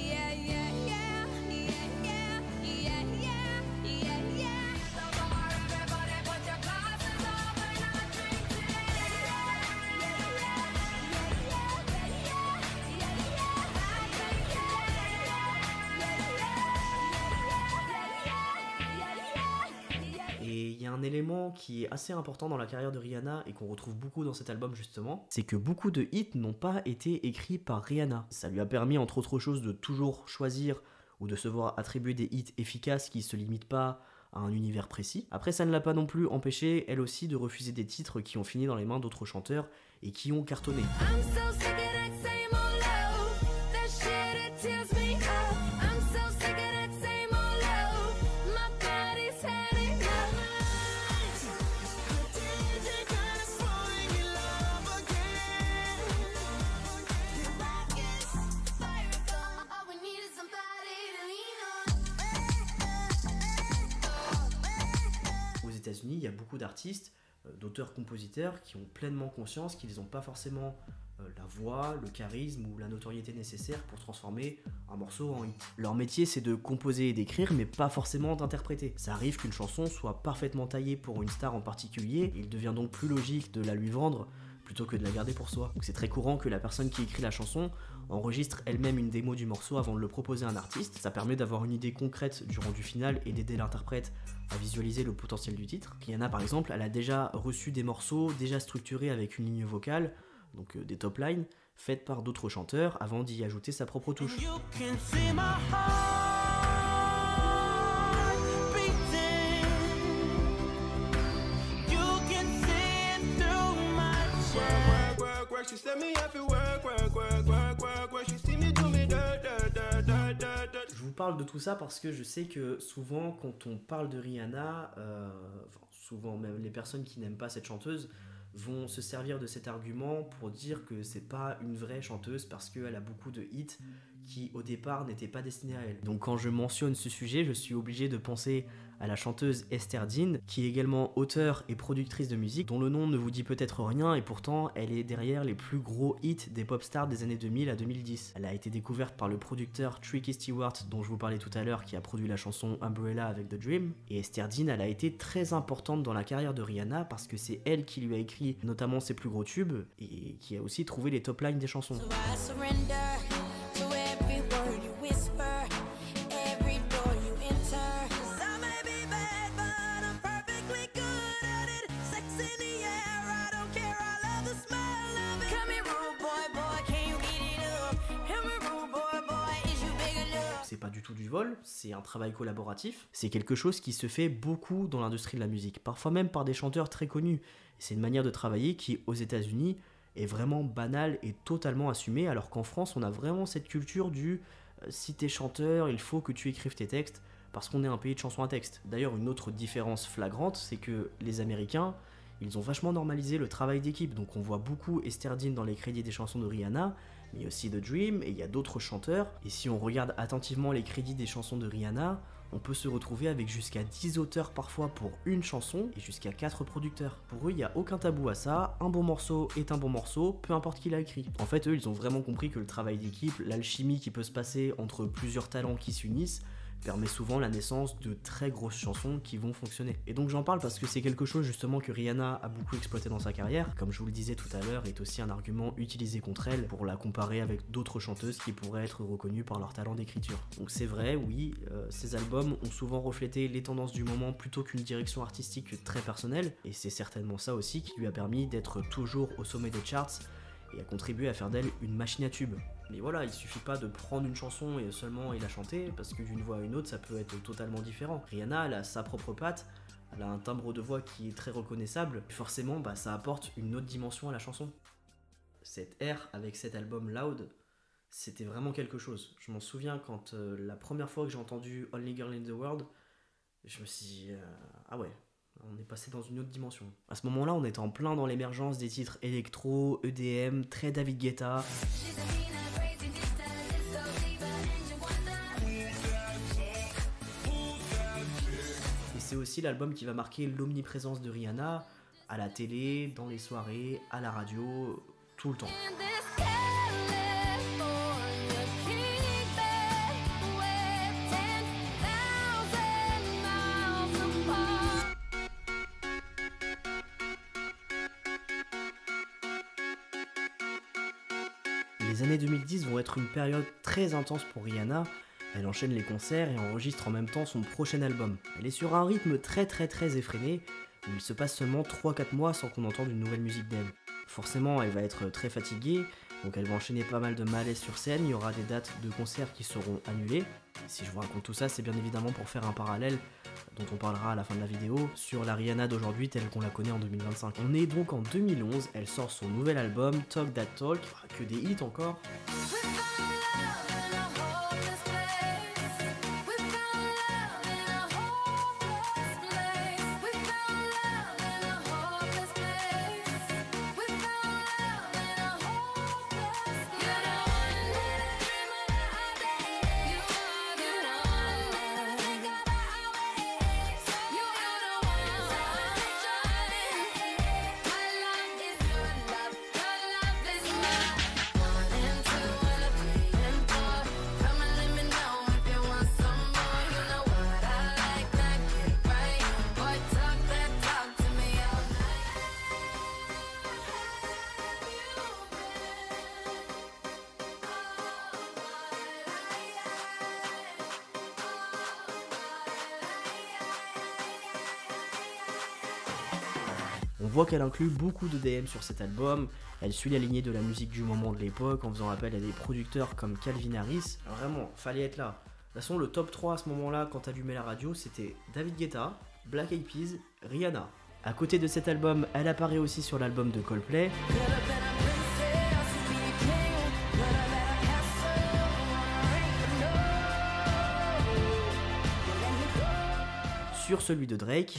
Un élément qui est assez important dans la carrière de Rihanna et qu'on retrouve beaucoup dans cet album justement, c'est que beaucoup de hits n'ont pas été écrits par Rihanna. Ça lui a permis entre autres choses de toujours choisir ou de se voir attribuer des hits efficaces qui se limitent pas à un univers précis. Après ça ne l'a pas non plus empêché elle aussi de refuser des titres qui ont fini dans les mains d'autres chanteurs et qui ont cartonné. États-Unis, il y a beaucoup d'artistes, d'auteurs-compositeurs qui ont pleinement conscience qu'ils n'ont pas forcément la voix, le charisme ou la notoriété nécessaire pour transformer un morceau en hit. Leur métier, c'est de composer et d'écrire, mais pas forcément d'interpréter. Ça arrive qu'une chanson soit parfaitement taillée pour une star en particulier, et il devient donc plus logique de la lui vendre plutôt que de la garder pour soi. Donc c'est très courant que la personne qui écrit la chanson enregistre elle-même une démo du morceau avant de le proposer à un artiste. Ça permet d'avoir une idée concrète du rendu final et d'aider l'interprète à visualiser le potentiel du titre. Rihanna par exemple, elle a déjà reçu des morceaux déjà structurés avec une ligne vocale, donc des top lines, faites par d'autres chanteurs avant d'y ajouter sa propre touche. Je vous parle de tout ça parce que je sais que souvent quand on parle de Rihanna, souvent même les personnes qui n'aiment pas cette chanteuse vont se servir de cet argument pour dire que c'est pas une vraie chanteuse parce qu'elle a beaucoup de hits qui au départ n'étaient pas destinés à elle. Donc quand je mentionne ce sujet, je suis obligé de penser à la chanteuse Esther Dean, qui est également auteure et productrice de musique, dont le nom ne vous dit peut-être rien et pourtant elle est derrière les plus gros hits des pop stars des années 2000 à 2010. Elle a été découverte par le producteur Tricky Stewart dont je vous parlais tout à l'heure, qui a produit la chanson Umbrella avec The Dream. Et Esther Dean, elle a été très importante dans la carrière de Rihanna parce que c'est elle qui lui a écrit notamment ses plus gros tubes et qui a aussi trouvé les top lines des chansons. C'est pas du tout du vol, c'est un travail collaboratif, c'est quelque chose qui se fait beaucoup dans l'industrie de la musique, parfois même par des chanteurs très connus. C'est une manière de travailler qui, aux États-Unis, est vraiment banale et totalement assumée, alors qu'en France, on a vraiment cette culture du si t'es chanteur, il faut que tu écrives tes textes, parce qu'on est un pays de chansons à texte. D'ailleurs, une autre différence flagrante, c'est que les Américains, ils ont vachement normalisé le travail d'équipe, donc on voit beaucoup Esther Dean dans les crédits des chansons de Rihanna, mais il y a aussi The Dream, et il y a d'autres chanteurs, et si on regarde attentivement les crédits des chansons de Rihanna, on peut se retrouver avec jusqu'à 10 auteurs parfois pour une chanson, et jusqu'à 4 producteurs. Pour eux, il n'y a aucun tabou à ça, un bon morceau est un bon morceau, peu importe qui l'a écrit. En fait, eux, ils ont vraiment compris que le travail d'équipe, l'alchimie qui peut se passer entre plusieurs talents qui s'unissent, permet souvent la naissance de très grosses chansons qui vont fonctionner. Et donc j'en parle parce que c'est quelque chose justement que Rihanna a beaucoup exploité dans sa carrière, comme je vous le disais tout à l'heure, est aussi un argument utilisé contre elle pour la comparer avec d'autres chanteuses qui pourraient être reconnues par leur talent d'écriture. Donc c'est vrai, oui, ces albums ont souvent reflété les tendances du moment plutôt qu'une direction artistique très personnelle, et c'est certainement ça aussi qui lui a permis d'être toujours au sommet des charts et a contribué à faire d'elle une machine à tube. Mais voilà, il suffit pas de prendre une chanson et seulement la chanter, parce que d'une voix à une autre, ça peut être totalement différent. Rihanna, elle a sa propre patte, elle a un timbre de voix qui est très reconnaissable, et forcément, ça apporte une autre dimension à la chanson. Cette ère avec cet album Loud, c'était vraiment quelque chose. Je m'en souviens quand la première fois que j'ai entendu Only Girl in the World, je me suis dit, ah ouais, on est passé dans une autre dimension. À ce moment-là, on était en plein dans l'émergence des titres électro, EDM, très David Guetta. Et c'est aussi l'album qui va marquer l'omniprésence de Rihanna à la télé, dans les soirées, à la radio, tout le temps. Les années 2010 vont être une période très intense pour Rihanna. Elle enchaîne les concerts et enregistre en même temps son prochain album. Elle est sur un rythme très effréné, où il se passe seulement 3-4 mois sans qu'on entende une nouvelle musique d'elle. Forcément, elle va être très fatiguée, donc elle va enchaîner pas mal de malaise sur scène, il y aura des dates de concerts qui seront annulées. Si je vous raconte tout ça, c'est bien évidemment pour faire un parallèle, dont on parlera à la fin de la vidéo, sur la Rihanna d'aujourd'hui telle qu'on la connaît en 2025. On est donc en 2011, elle sort son nouvel album, Talk That Talk, que des hits encore. On voit qu'elle inclut beaucoup de DM sur cet album, elle suit la lignée de la musique du moment de l'époque en faisant appel à des producteurs comme Calvin Harris. Alors vraiment, fallait être là. De toute façon, le top 3 à ce moment-là, quand t'allumais la radio, c'était David Guetta, Black Eyed Peas, Rihanna. À côté de cet album, elle apparaît aussi sur l'album de Coldplay, sur celui de Drake,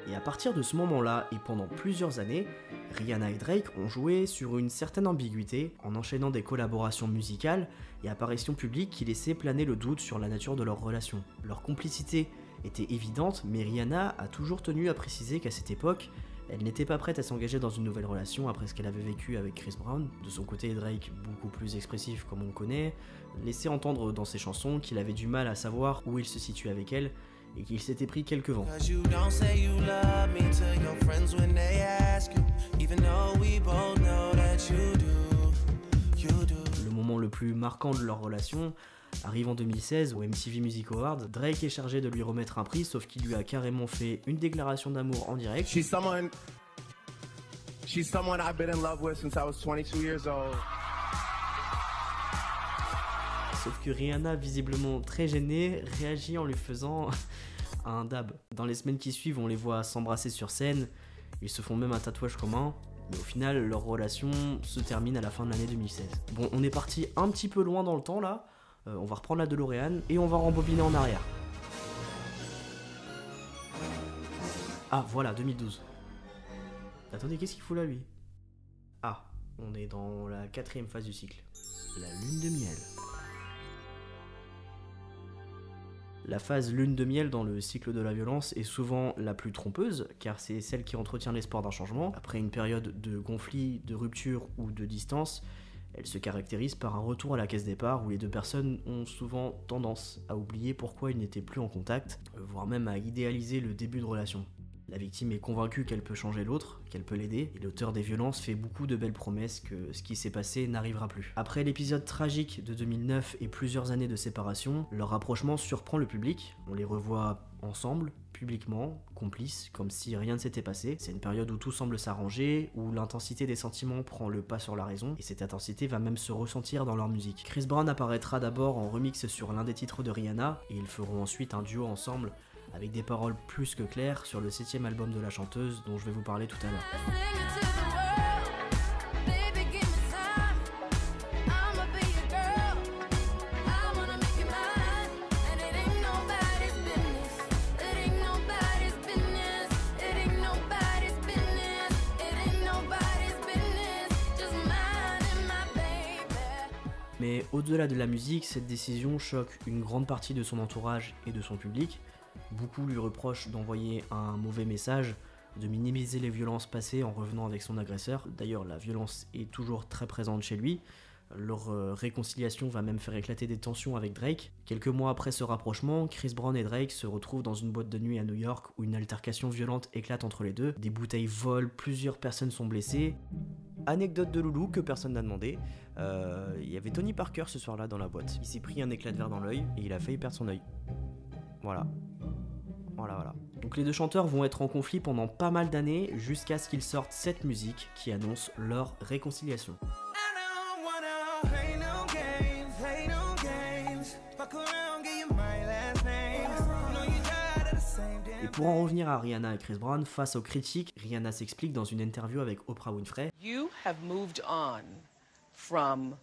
et à partir de ce moment-là et pendant plusieurs années, Rihanna et Drake ont joué sur une certaine ambiguïté en enchaînant des collaborations musicales et apparitions publiques qui laissaient planer le doute sur la nature de leur relation. Leur complicité était évidente, mais Rihanna a toujours tenu à préciser qu'à cette époque, elle n'était pas prête à s'engager dans une nouvelle relation après ce qu'elle avait vécu avec Chris Brown. De son côté, Drake, beaucoup plus expressif comme on le connaît, laissait entendre dans ses chansons qu'il avait du mal à savoir où il se situait avec elle et qu'il s'était pris quelques vents. Le moment le plus marquant de leur relation arrive en 2016 au MTV Music Awards. Drake est chargé de lui remettre un prix, sauf qu'il lui a carrément fait une déclaration d'amour en direct. She's someone I've been in love with since I was 22 years old. Sauf que Rihanna, visiblement très gênée, réagit en lui faisant un dab. Dans les semaines qui suivent, on les voit s'embrasser sur scène, ils se font même un tatouage commun, mais au final, leur relation se termine à la fin de l'année 2016. Bon, on est parti un petit peu loin dans le temps là, on va reprendre la DeLorean et on va rembobiner en arrière. Ah, voilà, 2012. Attendez, qu'est-ce qu'il fout là, lui? Ah, on est dans la 4e phase du cycle. La lune de miel. La phase lune de miel dans le cycle de la violence est souvent la plus trompeuse, car c'est celle qui entretient l'espoir d'un changement. Après une période de conflit, de rupture ou de distance, elle se caractérise par un retour à la case départ où les deux personnes ont souvent tendance à oublier pourquoi ils n'étaient plus en contact, voire même à idéaliser le début de relation. La victime est convaincue qu'elle peut changer l'autre, qu'elle peut l'aider, et l'auteur des violences fait beaucoup de belles promesses que ce qui s'est passé n'arrivera plus. Après l'épisode tragique de 2009 et plusieurs années de séparation, leur rapprochement surprend le public, on les revoit ensemble, publiquement, complices, comme si rien ne s'était passé. C'est une période où tout semble s'arranger, où l'intensité des sentiments prend le pas sur la raison, et cette intensité va même se ressentir dans leur musique. Chris Brown apparaîtra d'abord en remix sur l'un des titres de Rihanna, et ils feront ensuite un duo ensemble, avec des paroles plus que claires sur le 7e album de la chanteuse dont je vais vous parler tout à l'heure. Mais au-delà de la musique, cette décision choque une grande partie de son entourage et de son public. Beaucoup lui reprochent d'envoyer un mauvais message, de minimiser les violences passées en revenant avec son agresseur. D'ailleurs, la violence est toujours très présente chez lui. Leur réconciliation va même faire éclater des tensions avec Drake. Quelques mois après ce rapprochement, Chris Brown et Drake se retrouvent dans une boîte de nuit à New York où une altercation violente éclate entre les deux. Des bouteilles volent, plusieurs personnes sont blessées. Anecdote de Loulou que personne n'a demandé, il y avait Tony Parker ce soir-là dans la boîte. Il s'est pris un éclat de verre dans l'œil et il a failli perdre son œil. Voilà. Donc les deux chanteurs vont être en conflit pendant pas mal d'années jusqu'à ce qu'ils sortent cette musique qui annonce leur réconciliation. Et pour en revenir à Rihanna et Chris Brown, face aux critiques, Rihanna s'explique dans une interview avec Oprah Winfrey. You have moved on from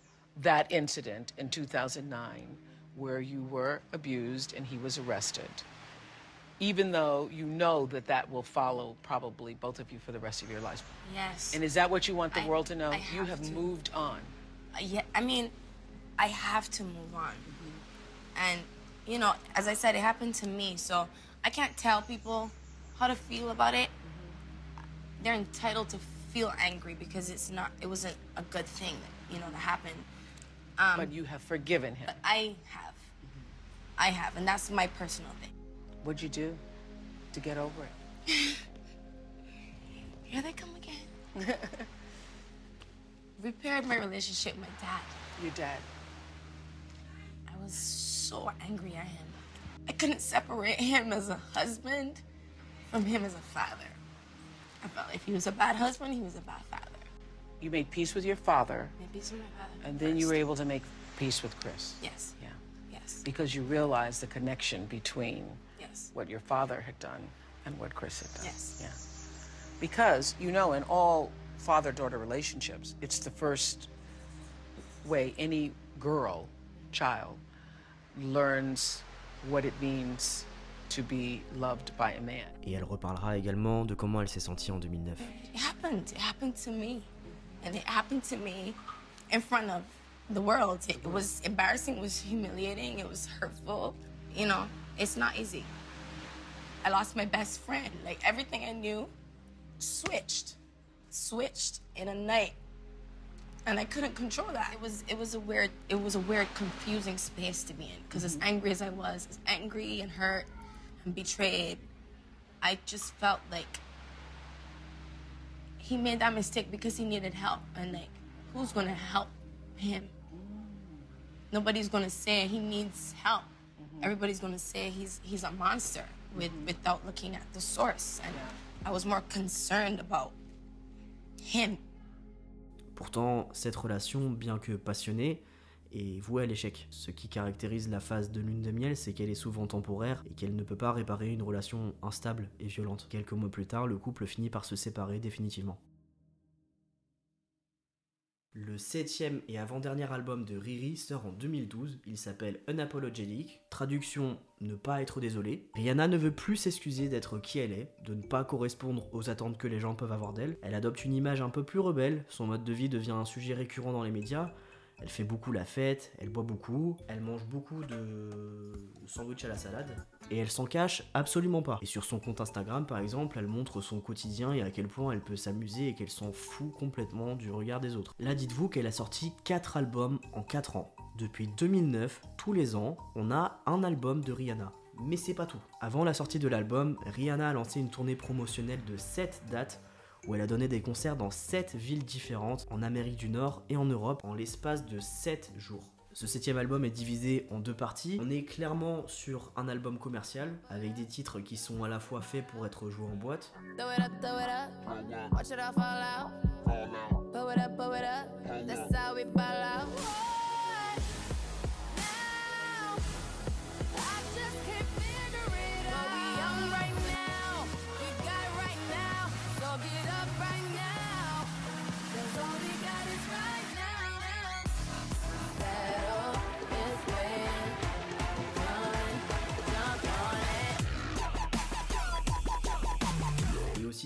that incident in 2009 where you were abused and he was arrested. Even though you know that that will follow probably both of you for the rest of your lives. Yes. And is that what you want the world to know? You have to. moved on. Yeah, I mean, I have to move on. And, you know, as I said, it happened to me, so I can't tell people how to feel about it. They're entitled to feel angry because it wasn't a good thing, that happened. But you have forgiven him. But I have, and that's my personal thing. What'd you do to get over it? Here they come again. Repaired my relationship with my dad. Your dad. I was so angry at him. I couldn't separate him as a husband from him as a father. I felt like he was a bad husband, he was a bad father. You made peace with your father. Made peace with my father. And then you were able to make peace with Chris. Yes. Yeah. Yes. Because you realized the connection between Yes. what your father had done and what Chris had done. Yes. Yeah. Because, in all father-daughter relationships, it's the first way any child, learns what it means to be loved by a man. Et elle reparlera également de comment elle s'est sentie en 2009. It happened to me. And it happened to me in front of the world. It was embarrassing, it was humiliating, it was hurtful. It's not easy. I lost my best friend. Like, everything I knew switched in a night. And I couldn't control that. It was a weird, confusing space to be in. Because as angry as I was, as angry and hurt and betrayed, I just felt like he made that mistake because he needed help. And who's gonna help him? Nobody's gonna say he needs help. Everybody's gonna say he's a monster without looking at the source. And I was more concerned about him. Pourtant, cette relation, bien que passionnée, est vouée à l'échec. Ce qui caractérise la phase de lune de miel, c'est qu'elle est souvent temporaire et qu'elle ne peut pas réparer une relation instable et violente. Quelques mois plus tard, le couple finit par se séparer définitivement. Le 7e et avant-dernier album de Riri sort en 2012, il s'appelle Unapologetic, traduction ne pas être désolé. Rihanna ne veut plus s'excuser d'être qui elle est, de ne pas correspondre aux attentes que les gens peuvent avoir d'elle. Elle adopte une image un peu plus rebelle, son mode de vie devient un sujet récurrent dans les médias, Elle fait beaucoup la fête, elle boit beaucoup, elle mange beaucoup de sandwich à la salade, et elle s'en cache absolument pas. Et sur son compte Instagram par exemple, elle montre son quotidien et à quel point elle peut s'amuser et qu'elle s'en fout complètement du regard des autres. Là dites-vous qu'elle a sorti 4 albums en 4 ans. Depuis 2009, tous les ans, on a un album de Rihanna. Mais c'est pas tout. Avant la sortie de l'album, Rihanna a lancé une tournée promotionnelle de 7 dates où elle a donné des concerts dans 7 villes différentes en Amérique du Nord et en Europe en l'espace de 7 jours. Ce 7e album est divisé en 2 parties. On est clairement sur un album commercial avec des titres qui sont à la fois faits pour être joués en boîte.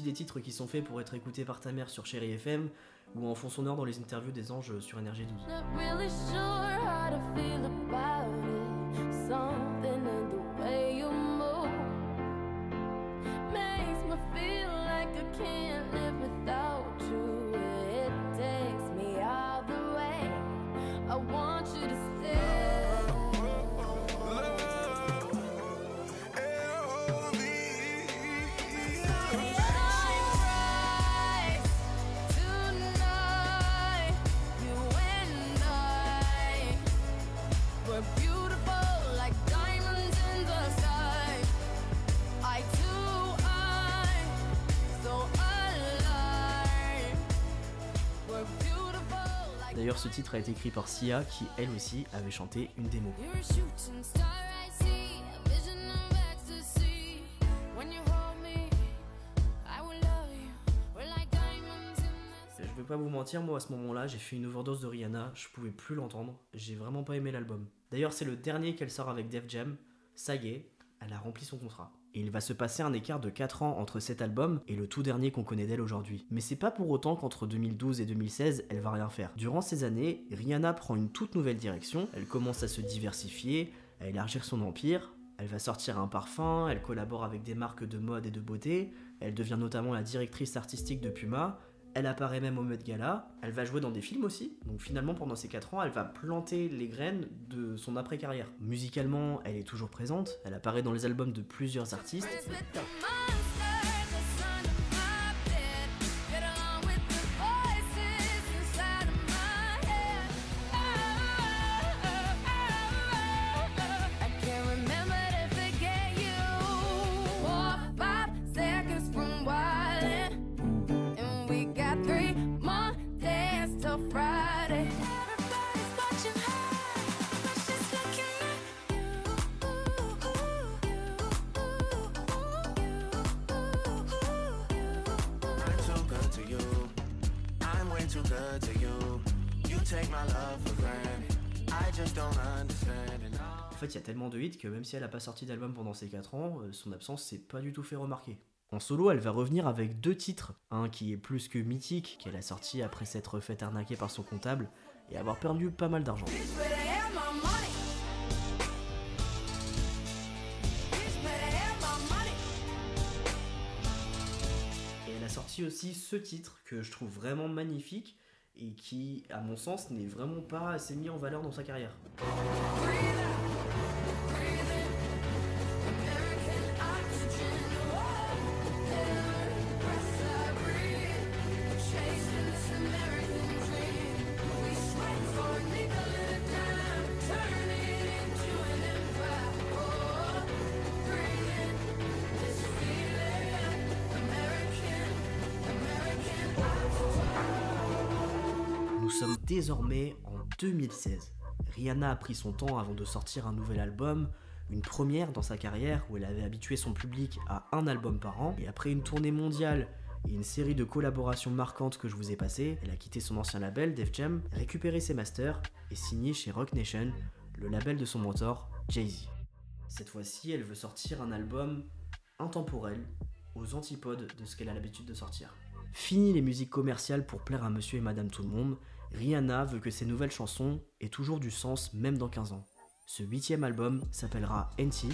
Des titres qui sont faits pour être écoutés par ta mère sur Chérie FM ou en fond sonore dans les interviews des anges sur NRJ 12. D'ailleurs, ce titre a été écrit par Sia, qui elle aussi avait chanté une démo. Je vais pas vous mentir, moi à ce moment-là, j'ai fait une overdose de Rihanna, je pouvais plus l'entendre, j'ai vraiment pas aimé l'album. D'ailleurs, c'est le dernier qu'elle sort avec Def Jam, ça y est, elle a rempli son contrat. Et il va se passer un écart de 4 ans entre cet album et le tout dernier qu'on connaît d'elle aujourd'hui. Mais c'est pas pour autant qu'entre 2012 et 2016, elle va rien faire. Durant ces années, Rihanna prend une toute nouvelle direction, elle commence à se diversifier, à élargir son empire, elle va sortir un parfum, elle collabore avec des marques de mode et de beauté, elle devient notamment la directrice artistique de Puma, elle apparaît même au Met Gala, elle va jouer dans des films aussi, donc finalement pendant ces 4 ans, elle va planter les graines de son après-carrière. Musicalement, elle est toujours présente, elle apparaît dans les albums de plusieurs artistes. En fait, il y a tellement de hits que même si elle n'a pas sorti d'album pendant ces 4 ans, son absence s'est pas du tout fait remarquer. En solo, elle va revenir avec 2 titres, un qui est plus que mythique, qu'elle a sorti après s'être fait arnaquer par son comptable et avoir perdu pas mal d'argent. Et elle a sorti aussi ce titre que je trouve vraiment magnifique et qui, à mon sens, n'est vraiment pas assez mis en valeur dans sa carrière. Nous sommes désormais en 2016. Rihanna a pris son temps avant de sortir un nouvel album, une première dans sa carrière où elle avait habitué son public à un album par an, et après une tournée mondiale et une série de collaborations marquantes que je vous ai passées, elle a quitté son ancien label, Def Jam, récupéré ses masters et signé chez Roc Nation, le label de son mentor, Jay-Z. Cette fois-ci, elle veut sortir un album intemporel, aux antipodes de ce qu'elle a l'habitude de sortir. Fini les musiques commerciales pour plaire à monsieur et madame tout le monde, Rihanna veut que ses nouvelles chansons aient toujours du sens même dans 15 ans. Ce 8e album s'appellera NT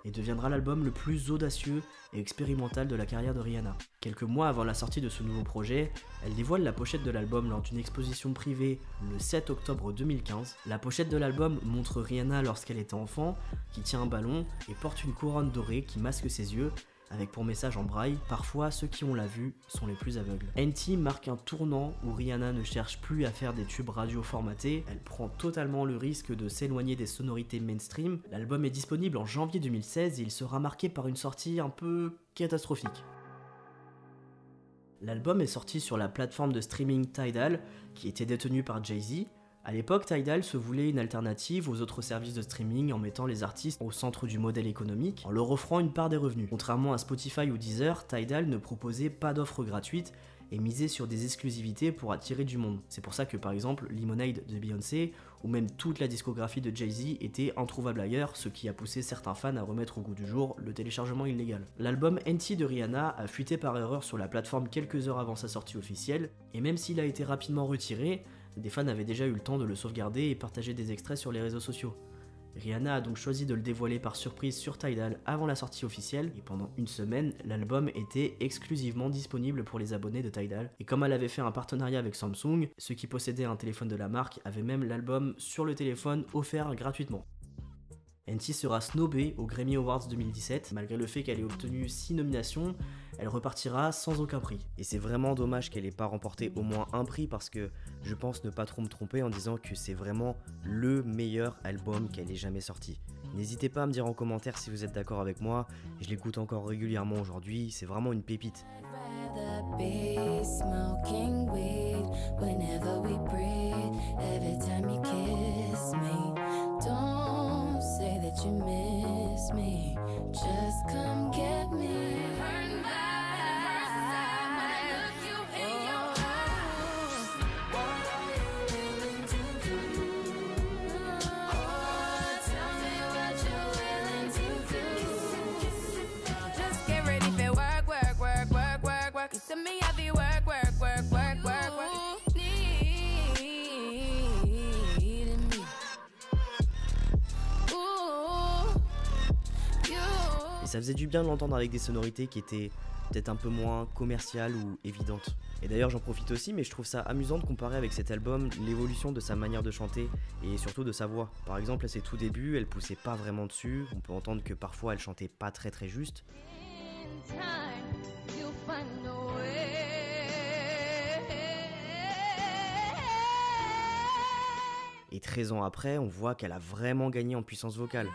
et deviendra l'album le plus audacieux et expérimental de la carrière de Rihanna. Quelques mois avant la sortie de ce nouveau projet, elle dévoile la pochette de l'album lors d'une exposition privée le 7 octobre 2015. La pochette de l'album montre Rihanna lorsqu'elle était enfant, qui tient un ballon et porte une couronne dorée qui masque ses yeux, avec pour message en braille « Parfois, ceux qui ont la vue sont les plus aveugles ». NT marque un tournant où Rihanna ne cherche plus à faire des tubes radio formatés, elle prend totalement le risque de s'éloigner des sonorités mainstream. L'album est disponible en janvier 2016 et il sera marqué par une sortie un peu catastrophique. L'album est sorti sur la plateforme de streaming Tidal, qui était détenue par Jay-Z. A l'époque, Tidal se voulait une alternative aux autres services de streaming en mettant les artistes au centre du modèle économique, en leur offrant une part des revenus. Contrairement à Spotify ou Deezer, Tidal ne proposait pas d'offres gratuites et misait sur des exclusivités pour attirer du monde. C'est pour ça que par exemple Lemonade de Beyoncé ou même toute la discographie de Jay-Z était introuvable ailleurs, ce qui a poussé certains fans à remettre au goût du jour le téléchargement illégal. L'album NT de Rihanna a fuité par erreur sur la plateforme quelques heures avant sa sortie officielle, et même s'il a été rapidement retiré, des fans avaient déjà eu le temps de le sauvegarder et partager des extraits sur les réseaux sociaux. Rihanna a donc choisi de le dévoiler par surprise sur Tidal avant la sortie officielle, et pendant une semaine, l'album était exclusivement disponible pour les abonnés de Tidal. Et comme elle avait fait un partenariat avec Samsung, ceux qui possédaient un téléphone de la marque avaient même l'album sur le téléphone offert gratuitement. NT sera snobée aux Grammy Awards 2017, malgré le fait qu'elle ait obtenu 6 nominations, elle repartira sans aucun prix. Et c'est vraiment dommage qu'elle n'ait pas remporté au moins un prix parce que je pense ne pas trop me tromper en disant que c'est vraiment le meilleur album qu'elle ait jamais sorti. N'hésitez pas à me dire en commentaire si vous êtes d'accord avec moi, je l'écoute encore régulièrement aujourd'hui, c'est vraiment une pépite. You miss me, just come get me. Turn back when I look you in your eyes. What are you willing to do? Oh, tell me what you're willing to do. Just get ready for work, work, work, work, work, work. You send me heavy work, work, work, work, work, work. Et ça faisait du bien de l'entendre avec des sonorités qui étaient peut-être un peu moins commerciales ou évidentes. Et d'ailleurs j'en profite aussi, mais je trouve ça amusant de comparer avec cet album l'évolution de sa manière de chanter et surtout de sa voix. Par exemple à ses tout débuts, elle poussait pas vraiment dessus, on peut entendre que parfois elle chantait pas très juste. Et 13 ans après, on voit qu'elle a vraiment gagné en puissance vocale.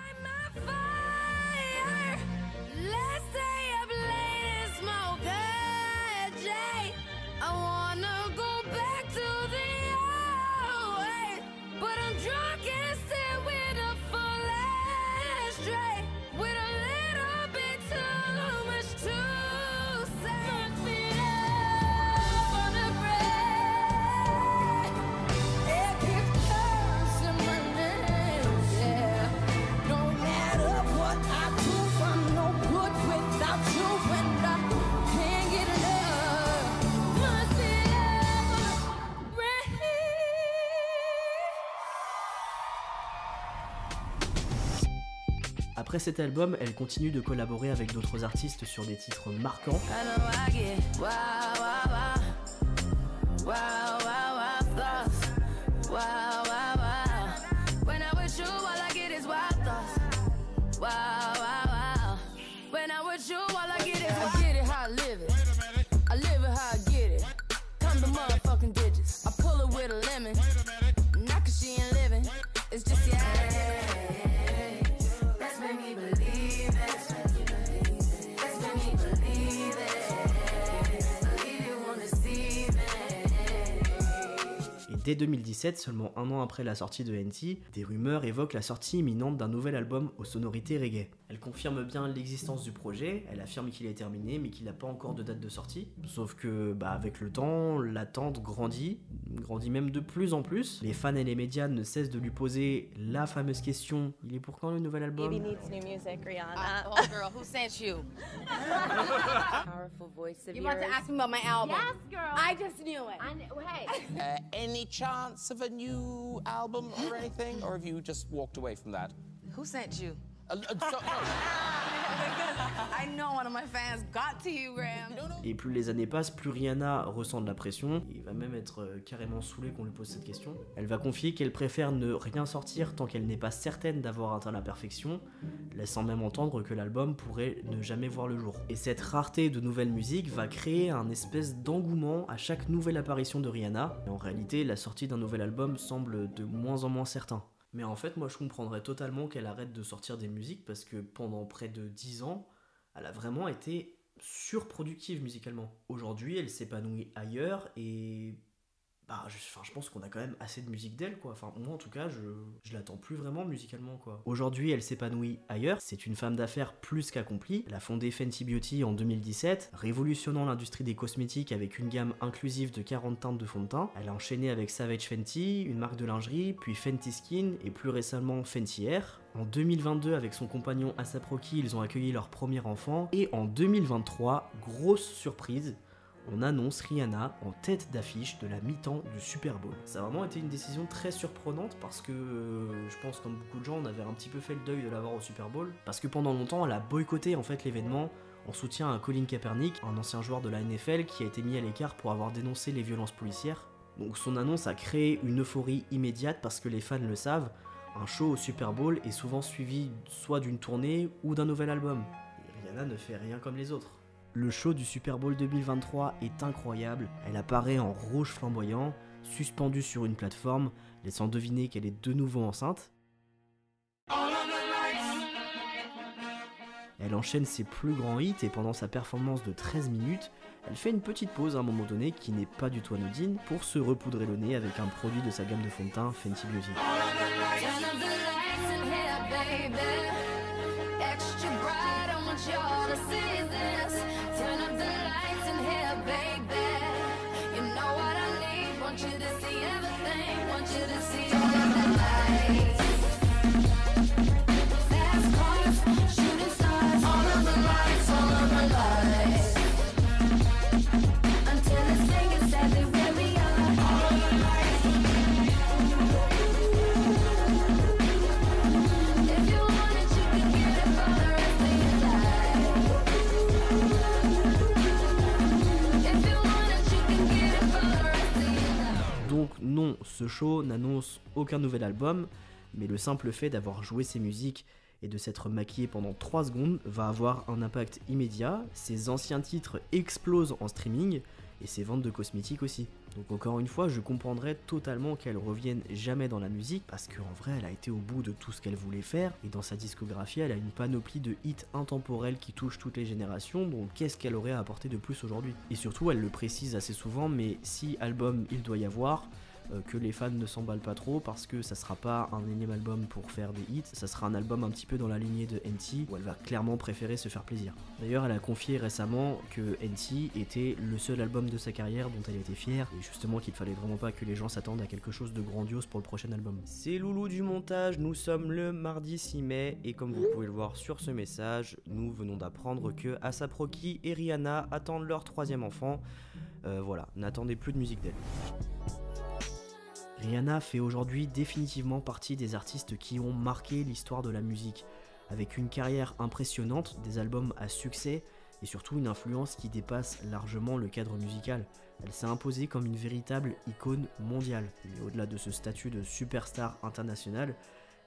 Après cet album, elle continue de collaborer avec d'autres artistes sur des titres marquants. Dès 2017, seulement un an après la sortie de NT, des rumeurs évoquent la sortie imminente d'un nouvel album aux sonorités reggae. Elle confirme bien l'existence du projet, elle affirme qu'il est terminé mais qu'il n'a pas encore de date de sortie. Sauf que, avec le temps, l'attente grandit même de plus en plus. Les fans et les médias ne cessent de lui poser la fameuse question « Il est pour quand le nouvel album ?» Baby needs new music, Rihanna. Oh girl, who sent you? Powerful voice of You yours. about to ask me about my album? Yes, girl. I just knew it. Hey. Any chance of a new album or anything, or have you just walked away from that? Who sent you? No. I know one of my fans got to you, Graham. Et plus les années passent, plus Rihanna ressent de la pression. Il va même être carrément saoulé qu'on lui pose cette question. Elle va confier qu'elle préfère ne rien sortir tant qu'elle n'est pas certaine d'avoir atteint la perfection, laissant même entendre que l'album pourrait ne jamais voir le jour. Et cette rareté de nouvelles musiques va créer un espèce d'engouement à chaque nouvelle apparition de Rihanna. Et en réalité, la sortie d'un nouvel album semble de moins en moins certain. Mais en fait, moi je comprendrais totalement qu'elle arrête de sortir des musiques parce que pendant près de 10 ans, elle a vraiment été surproductive musicalement. Aujourd'hui, elle s'épanouit ailleurs et je pense qu'on a quand même assez de musique d'elle, quoi. Enfin, moi en tout cas, je l'attends plus vraiment musicalement, quoi. Aujourd'hui, elle s'épanouit ailleurs. C'est une femme d'affaires plus qu'accomplie. Elle a fondé Fenty Beauty en 2017, révolutionnant l'industrie des cosmétiques avec une gamme inclusive de 40 teintes de fond de teint. Elle a enchaîné avec Savage Fenty, une marque de lingerie, puis Fenty Skin et plus récemment Fenty Hair. En 2022, avec son compagnon A$AP Rocky, ils ont accueilli leur premier enfant. Et en 2023, grosse surprise, on annonce Rihanna en tête d'affiche de la mi-temps du Super Bowl. Ça a vraiment été une décision très surprenante parce que je pense comme beaucoup de gens on avait un petit peu fait le deuil de l'avoir au Super Bowl parce que pendant longtemps elle a boycotté en fait l'événement en soutien à Colin Kaepernick, un ancien joueur de la NFL qui a été mis à l'écart pour avoir dénoncé les violences policières. Donc son annonce a créé une euphorie immédiate parce que les fans le savent, un show au Super Bowl est souvent suivi soit d'une tournée ou d'un nouvel album. Et Rihanna ne fait rien comme les autres. Le show du Super Bowl 2023 est incroyable, elle apparaît en rouge flamboyant, suspendue sur une plateforme, laissant deviner qu'elle est de nouveau enceinte. Elle enchaîne ses plus grands hits et pendant sa performance de 13 minutes, elle fait une petite pause à un moment donné qui n'est pas du tout anodine pour se repoudrer le nez avec un produit de sa gamme de fond de teint Fenty Beauty. Donc non, ce show n'annonce aucun nouvel album, mais le simple fait d'avoir joué ses musiques et de s'être maquillé pendant 3 secondes va avoir un impact immédiat, ses anciens titres explosent en streaming et ses ventes de cosmétiques aussi. Donc encore une fois, je comprendrais totalement qu'elle revienne jamais dans la musique parce qu'en vrai elle a été au bout de tout ce qu'elle voulait faire et dans sa discographie elle a une panoplie de hits intemporels qui touchent toutes les générations, donc qu'est-ce qu'elle aurait à apporter de plus aujourd'hui? Et surtout elle le précise assez souvent, mais si album il doit y avoir, que les fans ne s'emballent pas trop parce que ça sera pas un énième album pour faire des hits, ça sera un album un petit peu dans la lignée de NT où elle va clairement préférer se faire plaisir. D'ailleurs elle a confié récemment que NT était le seul album de sa carrière dont elle était fière et justement qu'il fallait vraiment pas que les gens s'attendent à quelque chose de grandiose pour le prochain album. C'est Loulou du montage, nous sommes le mardi 6 mai et comme vous pouvez le voir sur ce message, nous venons d'apprendre que A$AP Rocky et Rihanna attendent leur 3e enfant. Voilà, n'attendez plus de musique d'elle. Rihanna fait aujourd'hui définitivement partie des artistes qui ont marqué l'histoire de la musique, avec une carrière impressionnante, des albums à succès et surtout une influence qui dépasse largement le cadre musical. Elle s'est imposée comme une véritable icône mondiale. Mais au-delà de ce statut de superstar internationale,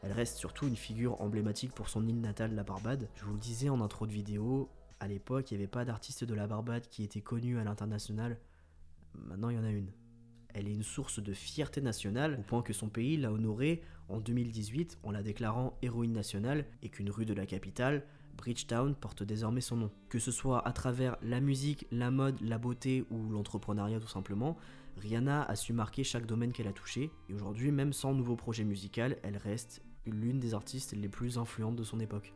elle reste surtout une figure emblématique pour son île natale, la Barbade. Je vous le disais en intro de vidéo, à l'époque il n'y avait pas d'artiste de la Barbade qui était connu à l'international. Maintenant il y en a une. Elle est une source de fierté nationale, au point que son pays l'a honorée en 2018 en la déclarant héroïne nationale et qu'une rue de la capitale, Bridgetown, porte désormais son nom. Que ce soit à travers la musique, la mode, la beauté ou l'entrepreneuriat tout simplement, Rihanna a su marquer chaque domaine qu'elle a touché et aujourd'hui, même sans nouveau projet musical, elle reste l'une des artistes les plus influentes de son époque.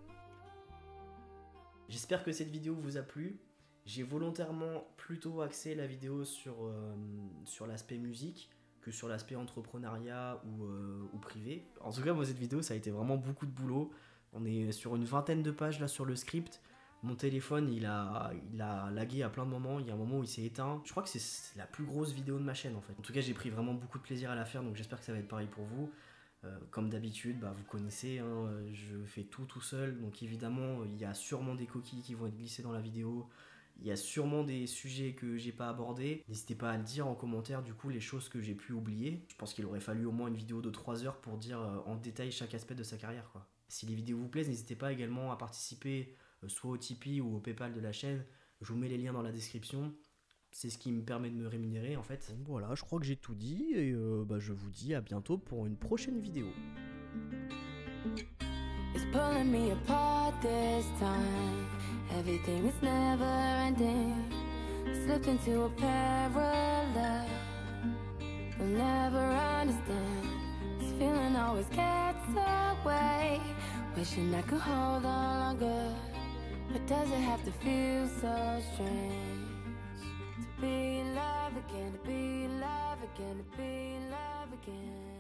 J'espère que cette vidéo vous a plu. J'ai volontairement plutôt axé la vidéo sur l'aspect musique que sur l'aspect entrepreneuriat ou privé. En tout cas, moi cette vidéo ça a été vraiment beaucoup de boulot. On est sur une 20aine de pages là sur le script, Mon téléphone, il a lagué à plein de moments. Il y a un moment où il s'est éteint. Je crois que c'est la plus grosse vidéo de ma chaîne en fait. En tout cas, j'ai pris vraiment beaucoup de plaisir à la faire, donc j'espère que ça va être pareil pour vous. Comme d'habitude, vous connaissez, hein, je fais tout seul. Donc évidemment, il y a sûrement des coquilles qui vont être glissées dans la vidéo. Il y a sûrement des sujets que j'ai pas abordés. N'hésitez pas à le dire en commentaire, du coup, les choses que j'ai pu oublier. Je pense qu'il aurait fallu au moins une vidéo de 3 heures pour dire en détail chaque aspect de sa carrière, quoi. Si les vidéos vous plaisent, n'hésitez pas également à participer soit au Tipeee ou au Paypal de la chaîne. Je vous mets les liens dans la description. C'est ce qui me permet de me rémunérer en fait. Donc voilà, je crois que j'ai tout dit et je vous dis à bientôt pour une prochaine vidéo. It's pulling me apart this time. Everything is never ending. Slipped into a parallel. You'll never understand. This feeling always gets away. Wishing I could hold on longer. But does it have to feel so strange? To be in love again, to be in love again, to be in love again.